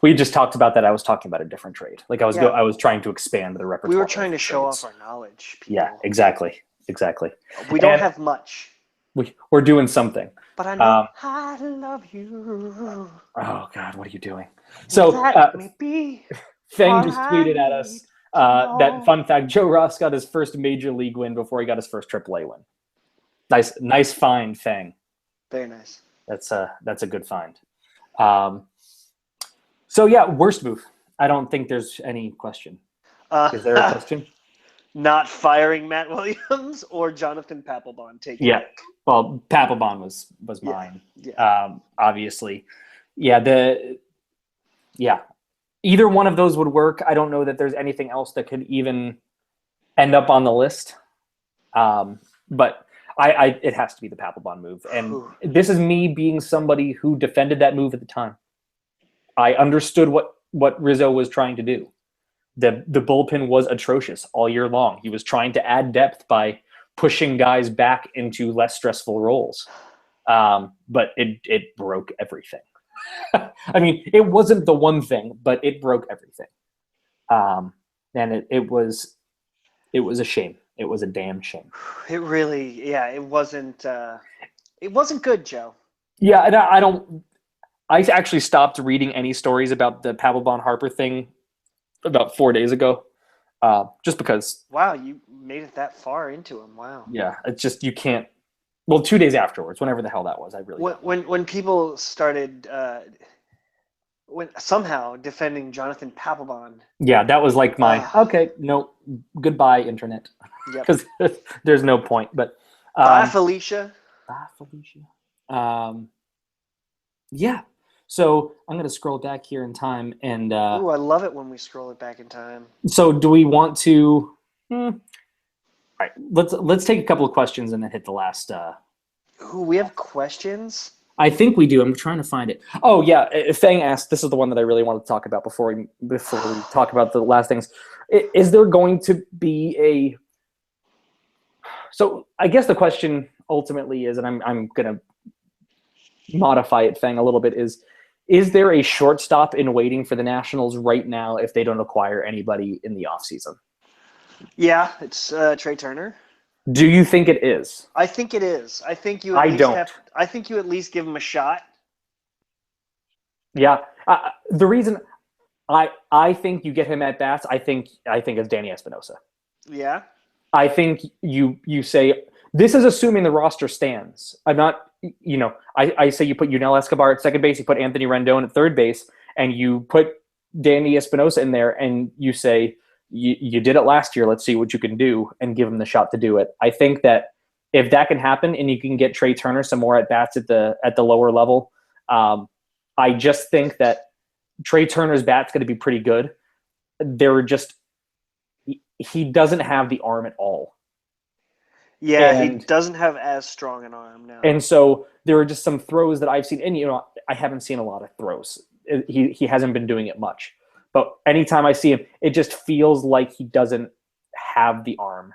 We just talked about that. I was talking about a different trade. Like I was trying to expand the repertoire. We were trying to show off our knowledge. People. Yeah, exactly. We don't have much. We're doing something. But I know I love you. Oh God, what are you doing? So Feng just tweeted at us that fun fact: Joe Ross got his first major league win before he got his first AAA win. Nice find, Feng. Very nice. That's a good find. So yeah, worst move. I don't think there's any question. Is there a question? Not firing Matt Williams or Jonathan Papelbon taking it. Well, Papelbon was mine. Yeah. Obviously. Yeah, either one of those would work. I don't know that there's anything else that could even end up on the list. But it has to be the Papelbon move. And this is me being somebody who defended that move at the time. I understood what Rizzo was trying to do. The bullpen was atrocious all year long. He was trying to add depth by pushing guys back into less stressful roles. But it broke everything. I mean, it wasn't the one thing, but it broke everything. And it was a shame. It was a damn shame. It really, it wasn't good, Joe. Yeah, and I actually stopped reading any stories about the Papelbon Harper thing about 4 days ago, just because. Wow, you made it that far into him. Wow. Yeah, it's just you can't. Well, 2 days afterwards, whenever the hell that was, I really. When people started somehow defending Jonathan Papelbon. Yeah, that was like my okay, no, goodbye internet, because there's no point. But bye, Felicia. Bye, Felicia. Yeah. So I'm going to scroll back here in time, and ooh, I love it when we scroll it back in time. So do we want to? All right, let's take a couple of questions and then hit the last Ooh, we have questions. I think we do. I'm trying to find it. Oh yeah, Fang asked. This is the one that I really wanted to talk about before we talk about the last things. Is there going to be a? So I guess the question ultimately is, and I'm gonna modify it, Fang, a little bit. Is there a shortstop in waiting for the Nationals right now if they don't acquire anybody in the offseason? Yeah, it's Trey Turner. Do you think it is? I think it is. I think you at I least don't. have. I think you at least give him a shot. Yeah. The reason I think you get him at bats, I think is Danny Espinosa. Yeah. I think you say this is assuming the roster stands. I'm not. I say you put Yunel Escobar at second base, you put Anthony Rendon at third base, and you put Danny Espinosa in there, and you say you did it last year. Let's see what you can do, and give him the shot to do it. I think that if that can happen, and you can get Trey Turner some more at bats at the lower level, I just think that Trey Turner's bat's going to be pretty good. They're just he doesn't have the arm at all. Yeah, he And doesn't have as strong an arm now. and so there are just some throws that I've seen, and I haven't seen a lot of throws. He hasn't been doing it much, but anytime I see him, it just feels like he doesn't have the arm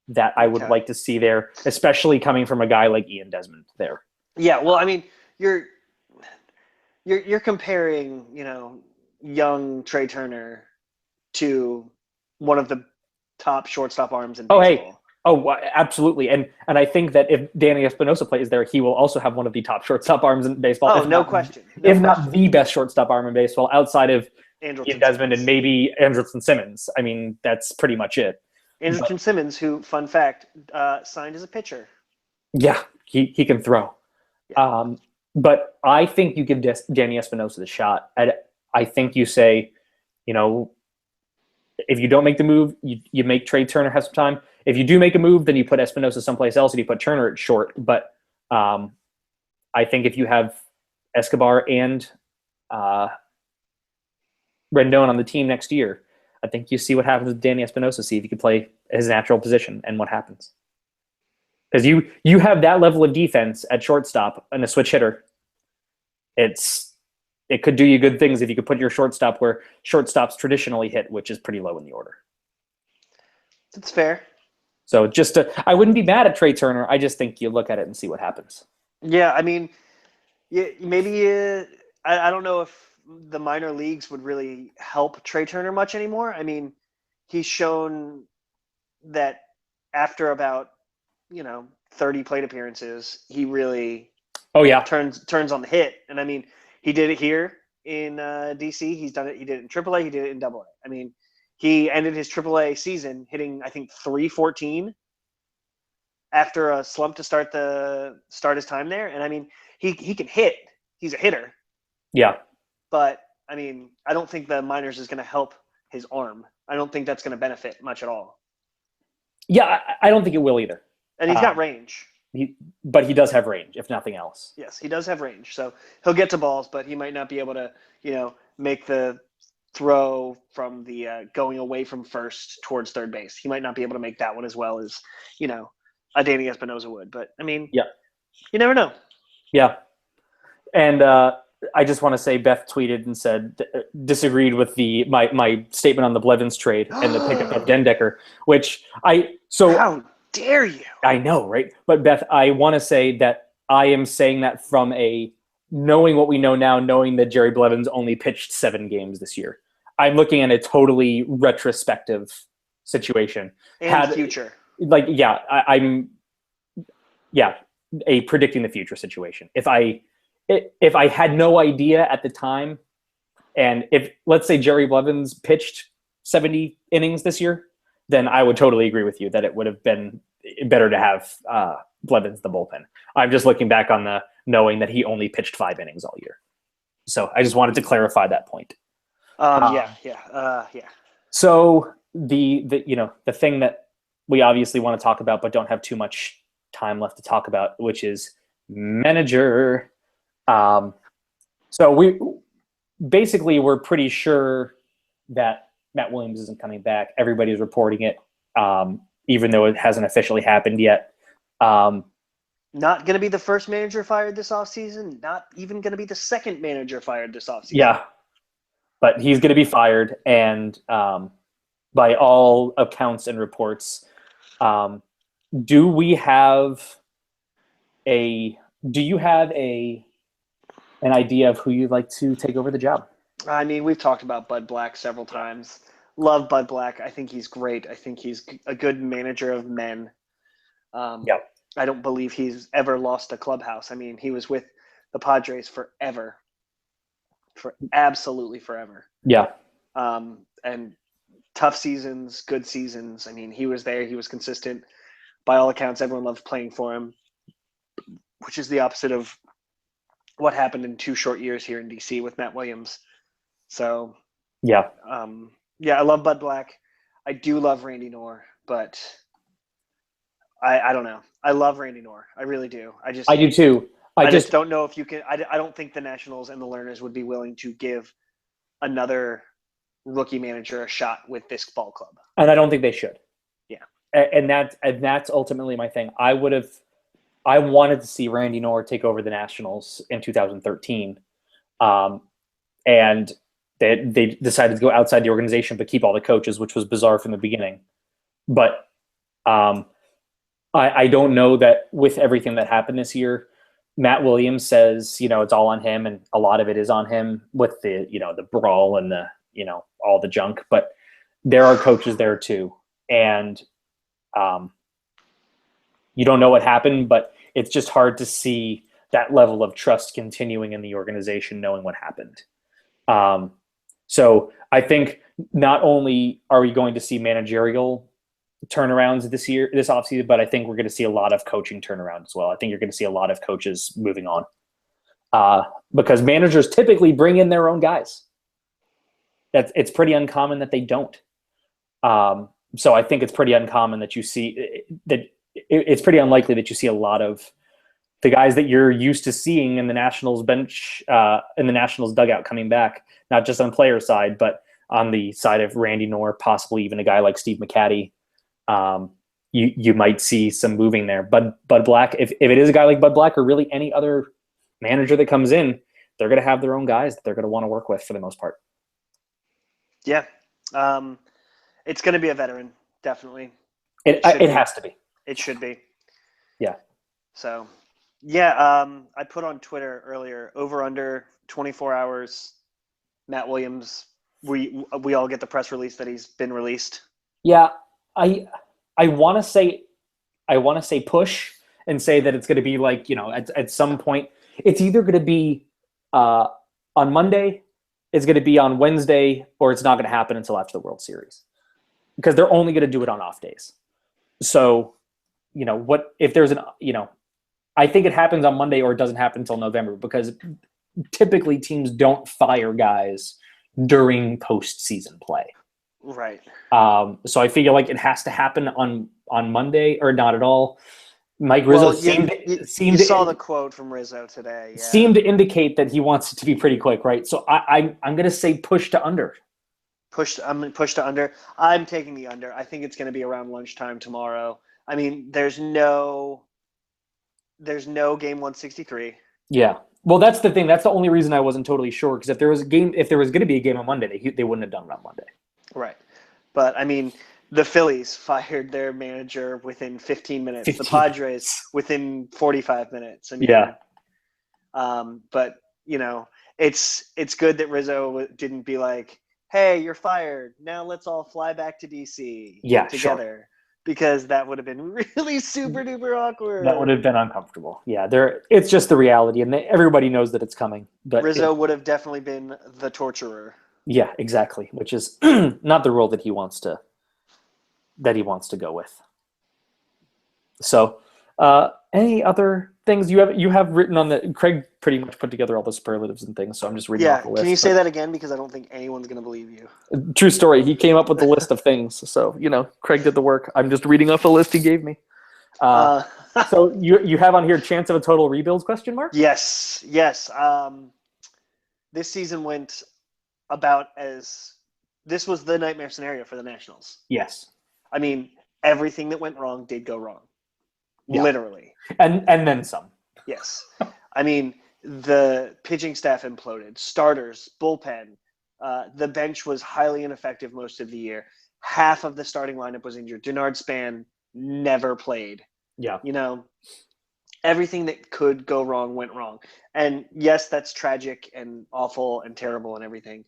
that I would Okay. like to see there, especially coming from a guy like Ian Desmond there. Yeah, well, I mean, you're comparing, young Trey Turner to one of the top shortstop arms in Oh, hey. baseball. Oh, absolutely. And I think that if Danny Espinosa plays there, he will also have one of the top shortstop arms in baseball. Oh, no question. No If not question. the best shortstop arm in baseball, outside of Ian Andrelton Desmond and Simmons. maybe Andrelton Simmons. I mean, that's pretty much it. Andrelton But Simmons, who, fun fact, signed as a pitcher. yeah, he can throw. Yeah. But I think you give Danny Espinosa the shot. I think you say, you know, if you don't make the move, you make Trey Turner have some time. If you do make a move, then you put Espinosa someplace else and you put Turner at short. But I think if you have Escobar and Rendon on the team next year, I think you see what happens with Danny Espinosa, see if he can play his natural position and what happens. Because you have that level of defense at shortstop and a switch hitter. It could do you good things if you could put your shortstop where shortstops traditionally hit, which is pretty low in the order. That's fair. So I wouldn't be mad at Trey Turner. I just think you look at it and see what happens. Yeah, I mean, maybe I don't know if the minor leagues would really help Trey Turner much anymore. I mean, he's shown that after about 30 plate appearances, he really Oh yeah, turns on the hit. And I mean, he did it here in DC. He's done it. He did it in AAA. He did it in AA. I mean, he ended his AAA season hitting, I think, 314 after a slump to start his time there. And I mean, he can hit. He's a hitter. yeah, But I mean, I don't think the minors is going to help his arm. I don't think that's going to benefit much at all. yeah. I don't think it will either. And he's got range. But he does have range, if nothing else. Yes, he does have range. So he'll get to balls, but he might not be able to, make the throw from the going away from first towards third base. He might not be able to make that one as well as, a Danny Espinosa would. But I mean, Yeah, you never know. yeah. And I just want to say Beth tweeted and said disagreed with my statement on the Blevins trade and the pickup of Dendecker, which How dare you? I know, right? But Beth, I want to say that I am saying that from a knowing what we know now, knowing that Jerry Blevins only pitched 7 games this year. I'm looking at a totally retrospective situation. And future. I'm a predicting the future situation. If I had no idea at the time, and if let's say Jerry Blevins pitched 70 innings this year, then I would totally agree with you that it would have been better to have Blevins the bullpen. I'm just looking back on the knowing that he only pitched 5 innings all year. So I just wanted to clarify that point. Yeah. So the thing that we obviously want to talk about but don't have too much time left to talk about, which is manager. So we're pretty sure that Matt Williams isn't coming back. Everybody's reporting it, even though it hasn't officially happened yet. Not going to be the first manager fired this offseason. Not even going to be the second manager fired this offseason. Yeah, but he's going to be fired, and by all accounts and reports, do we have a? Do you have an idea of who you'd like to take over the job? I mean, we've talked about Bud Black several times. Love Bud Black. I think he's great. I think he's a good manager of men. Yeah. I don't believe he's ever lost a clubhouse. I mean, he was with the Padres forever, for absolutely forever. Yeah. And tough seasons, good seasons. I mean, he was there. He was consistent. By all accounts, everyone loved playing for him, which is the opposite of what happened in 2 short years here in DC with Matt Williams. So, yeah, I love Bud Black. I do love Randy Knorr, but I don't know. I love Randy Knorr. I really do. I do too. I just don't know if you can. I don't think the Nationals and the Lerners would be willing to give another rookie manager a shot with this ball club. And I don't think they should. Yeah. And that's ultimately my thing. I wanted to see Randy Knorr take over the Nationals in 2013. And they decided to go outside the organization but keep all the coaches, which was bizarre from the beginning. But I don't know that with everything that happened this year, Matt Williams says, it's all on him, and a lot of it is on him with the, the brawl and the, all the junk. But there are coaches there too. And you don't know what happened, but it's just hard to see that level of trust continuing in the organization, knowing what happened. So I think not only are we going to see managerial turnarounds this offseason, but I think we're going to see a lot of coaching turnaround as well. I think you're going to see a lot of coaches moving on because managers typically bring in their own guys. It's pretty uncommon that they don't. So I think it's pretty uncommon that you see that. It's pretty unlikely that you see a lot of the guys that you're used to seeing in the Nationals bench, in the Nationals dugout coming back, not just on player side, but on the side of Randy Knorr, possibly even a guy like Steve McCatty. You might see some moving there. Bud Black, if it is a guy like Bud Black or really any other manager that comes in, they're going to have their own guys that they're going to want to work with for the most part. Yeah. It's going to be a veteran, definitely. It has to be. It should be. Yeah. So, yeah, I put on Twitter earlier, over under 24 hours, Matt Williams, we all get the press release that he's been released. Yeah, I want to say push and say that it's going to be like, at some point, it's either going to be on Monday, it's going to be on Wednesday, or it's not going to happen until after the World Series because they're only going to do it on off days. So, what if there's I think it happens on Monday or it doesn't happen until November because typically teams don't fire guys during postseason play. Right. So I feel like it has to happen on Monday or not at all. Mike Rizzo you saw the quote from Rizzo today. Yeah. Seemed to indicate that he wants it to be pretty quick, right? So I'm going to say push to under. I'm going to push to under. I'm taking the under. I think it's going to be around lunchtime tomorrow. I mean, there's no game 163. Yeah. Well, that's the thing. That's the only reason I wasn't totally sure because if there was going to be a game on Monday, they wouldn't have done it on Monday. Right. But I mean, the Phillies fired their manager within 15 minutes. The Padres within 45 minutes. I mean, yeah. But it's good that Rizzo didn't be like, "Hey, you're fired. Now let's all fly back to DC together." Sure. Because that would have been really super duper awkward. That would have been uncomfortable. Yeah, it's just the reality, and everybody knows that it's coming. But Rizzo would have definitely been the torturer. Yeah, exactly. Which is not the role that he wants to go with. So, any other things you have written on the? Craig pretty much put together all the superlatives and things, so I'm just reading off the list. Can you say that again? Because I don't think anyone's going to believe you. True story. He came up with the list of things, so Craig did the work. I'm just reading off the list he gave me. So you have on here chance of a total rebuilds ? Yes. This season went about as this was the nightmare scenario for the Nationals. Yes. I mean, everything that went wrong did go wrong. Yeah. literally. And then some. Yes. I mean, the pitching staff imploded. Starters, bullpen. The bench was highly ineffective most of the year. Half of the starting lineup was injured. Denard Span never played. Yeah. You know, everything that could go wrong went wrong. And yes, that's tragic and awful and terrible and everything.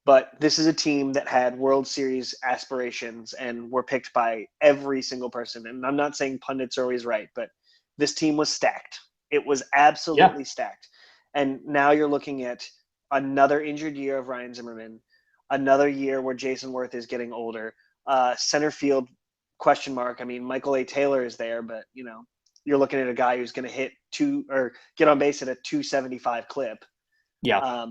But this is a team that had World Series aspirations and were picked by every single person. And I'm not saying pundits are always right, but this team was stacked. It was absolutely stacked. And now you're looking at another injured year of Ryan Zimmerman, another year where Jason Worth is getting older. Center field question mark. I mean, Michael A. Taylor is there, but you're looking at a guy who's going to hit get on base at a 275 clip. Yeah.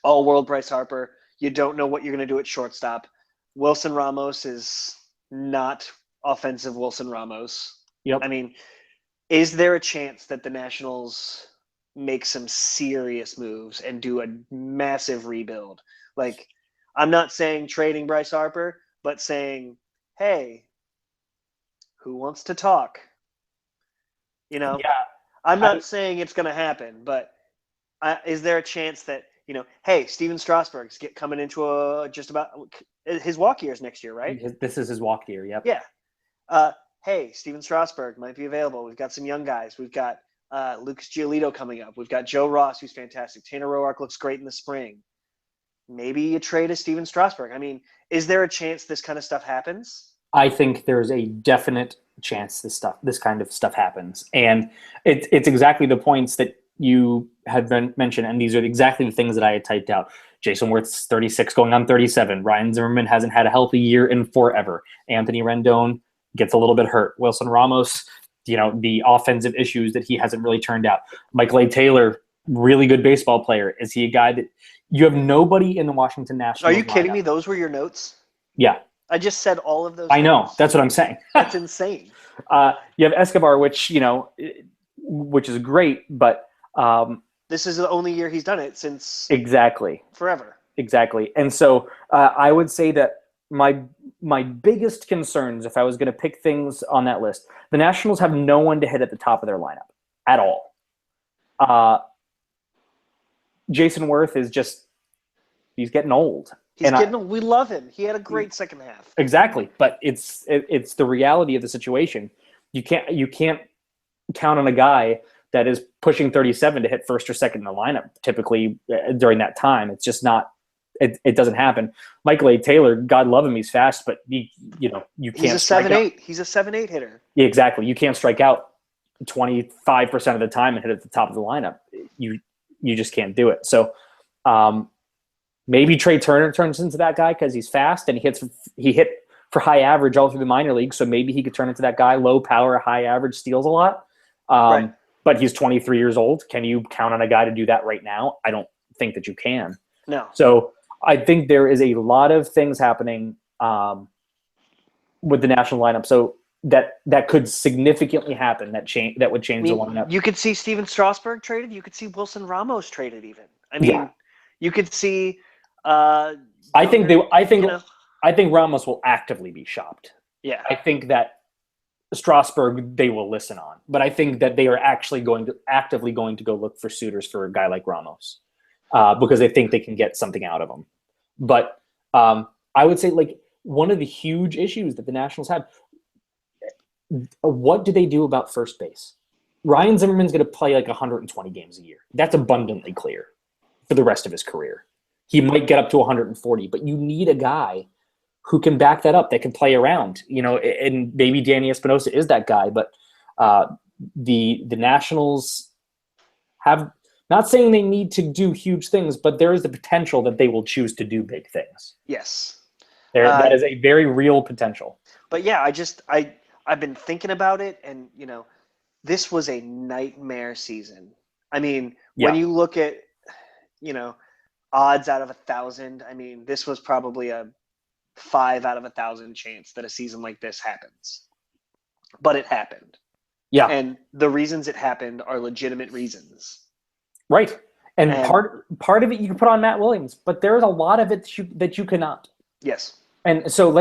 All world Bryce Harper. You don't know what you're going to do at shortstop. Wilson Ramos is not offensive Wilson Ramos. Yep. I mean, is there a chance that the Nationals make some serious moves and do a massive rebuild? Like, I'm not saying trading Bryce Harper, but saying, hey, who wants to talk? Yeah. I'm not saying it's going to happen, but is there a chance that, hey, Steven Strasburg's coming into just about his walk years next year, right? This is his walk year. Yep. Yeah. Hey, Steven Strasburg might be available. We've got some young guys. We've got Lucas Giolito coming up. We've got Joe Ross, who's fantastic. Tanner Roark looks great in the spring. Maybe you trade a Steven Strasburg. I mean, is there a chance this kind of stuff happens? I think there's a definite chance this kind of stuff happens. And it's exactly the points that you had mentioned, and these are exactly the things that I had typed out. Jason Worth's 36 going on 37. Ryan Zimmerman hasn't had a healthy year in forever. Anthony Rendon gets a little bit hurt. Wilson Ramos, the offensive issues that he hasn't really turned out. Michael A. Taylor, really good baseball player. Is he a guy that you have nobody in the Washington Nationals? Are you kidding me? Those were your notes? Yeah. I just said all of those. I know. That's what I'm saying. That's insane. You have Escobar, which is great, but this is the only year he's done it since exactly forever. Exactly. And so I would say that my biggest concerns, if I was going to pick things on that list, the Nationals have no one to hit at the top of their lineup at all. Jason Worth is he's getting old. We love him. He had a great second half. Exactly. But it's the reality of the situation. You can't count on a guy that is pushing 37 to hit first or second in the lineup typically during that time. It's just not. It doesn't happen. Michael A. Taylor, God love him, he's fast, but you can't. He's a 7-8. He's a 7-8 hitter. Yeah, exactly. You can't strike out 25% of the time and hit at the top of the lineup. You just can't do it. So maybe Trey Turner turns into that guy because he's fast and he hit for high average all through the minor league. So maybe he could turn into that guy. Low power, high average, steals a lot. Right. But he's 23 years old. Can you count on a guy to do that right now? I don't think that you can. No. So I think there is a lot of things happening with the national lineup. So that could significantly happen. That would change the lineup. You could see Steven Strasburg traded. You could see Wilson Ramos traded. Even. I mean, you could see. I think Ramos will actively be shopped. Yeah. I think that Strasburg they will listen on, but I think that they are actually actively going to go look for suitors for a guy like Ramos because they think they can get something out of him. But I would say like one of the huge issues that the Nationals have. What do they do about first base? Ryan Zimmerman's going to play like 120 games a year. That's abundantly clear for the rest of his career. He might get up to 140, but you need a guy who can back that up, that can play around, and maybe Danny Espinosa is that guy, but the Nationals have, not saying they need to do huge things, but there is the potential that they will choose to do big things. Yes. That is a very real potential. But yeah, I've been thinking about it, and this was a nightmare season. I mean, when you look at odds out of 1,000, I mean, this was probably a 5 out of 1,000 chance that a season like this happens. But it happened. Yeah. And the reasons it happened are legitimate reasons. Right. And part of it you can put on Matt Williams, but there is a lot of it that you cannot. Yes. And so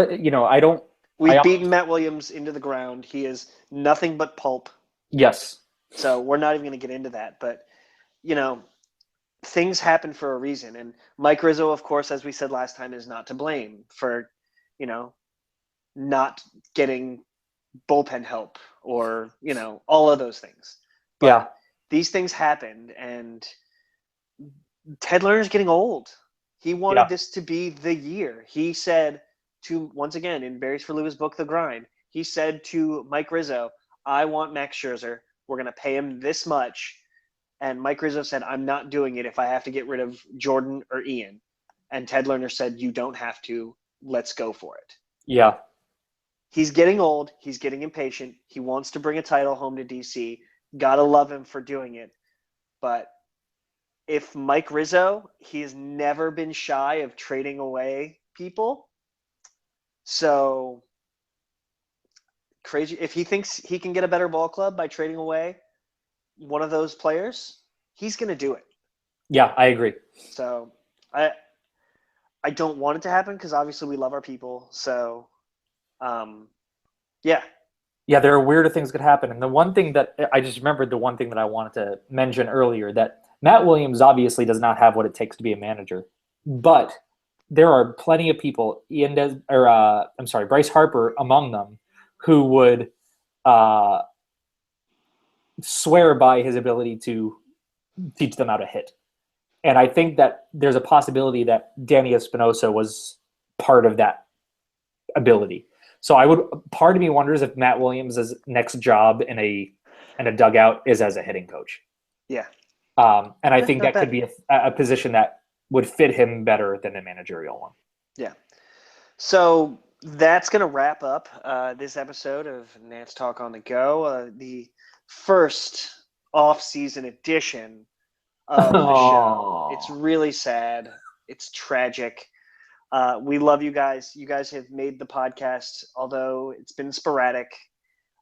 I don't We've beaten Matt Williams into the ground. He is nothing but pulp. Yes. So we're not even going to get into that. But, things happen for a reason. And Mike Rizzo, of course, as we said last time, is not to blame for, not getting bullpen help or, all of those things. But these things happened, and Ted Lerner's getting old. He wanted this to be the year. He said once again, in Berries for Lou's book, The Grind, he said to Mike Rizzo, I want Max Scherzer. We're going to pay him this much. And Mike Rizzo said, I'm not doing it if I have to get rid of Jordan or Ian. And Ted Lerner said, you don't have to. Let's go for it. Yeah. He's getting old. He's getting impatient. He wants to bring a title home to DC. Gotta love him for doing it. But if Mike Rizzo, he has never been shy of trading away people. So crazy. If he thinks he can get a better ball club by trading away one of those players, he's going to do it. Yeah, I agree. So I don't want it to happen because obviously we love our people. So, yeah. Yeah, there are weirder things could happen. And the one thing that I just remembered, the one thing that I wanted to mention earlier, that Matt Williams obviously does not have what it takes to be a manager, but there are plenty of people, Bryce Harper among them, who would swear by his ability to teach them how to hit. And I think that there's a possibility that Danny Espinosa was part of that ability. So part of me wonders if Matt Williams' next job in a dugout is as a hitting coach. Yeah. And I think that could be a position that would fit him better than a managerial one. Yeah. So that's going to wrap up this episode of Nats Talk on the Go, the first off-season edition of the show. It's really sad. It's tragic. We love you guys. You guys have made the podcast, although it's been sporadic.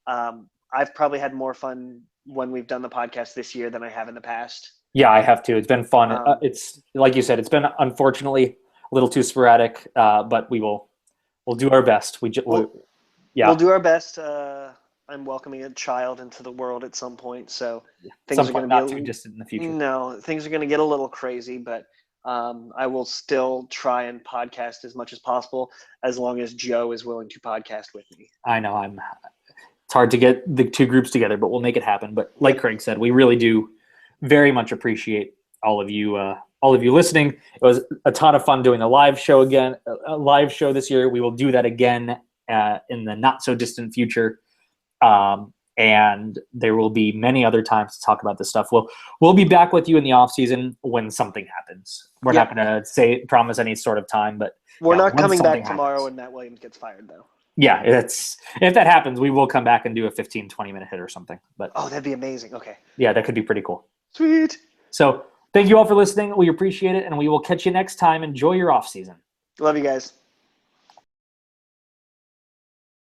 I've probably had more fun when we've done the podcast this year than I have in the past. Yeah, I have too. It's been fun. It's like you said, it's been unfortunately a little too sporadic, but we'll do our best. We'll do our best. I'm welcoming a child into the world at some point, so things are going to be not too distant in the future. No, things are going to get a little crazy, but I will still try and podcast as much as possible as long as Joe is willing to podcast with me. I know it's hard to get the two groups together, but we'll make it happen. But like Craig said, we really do very much appreciate all of you listening. It was a ton of fun doing a live show this year. We will do that again in the not so distant future. And there will be many other times to talk about this stuff. We'll be back with you in the off season when something happens. We're not going to promise any sort of time, but we're not coming back tomorrow when Matt Williams gets fired, though. Yeah, if that happens, we will come back and do a 15, 20-minute hit or something. But that'd be amazing. Okay. Yeah, that could be pretty cool. Sweet. So thank you all for listening. We appreciate it, and we will catch you next time. Enjoy your off season. Love you guys.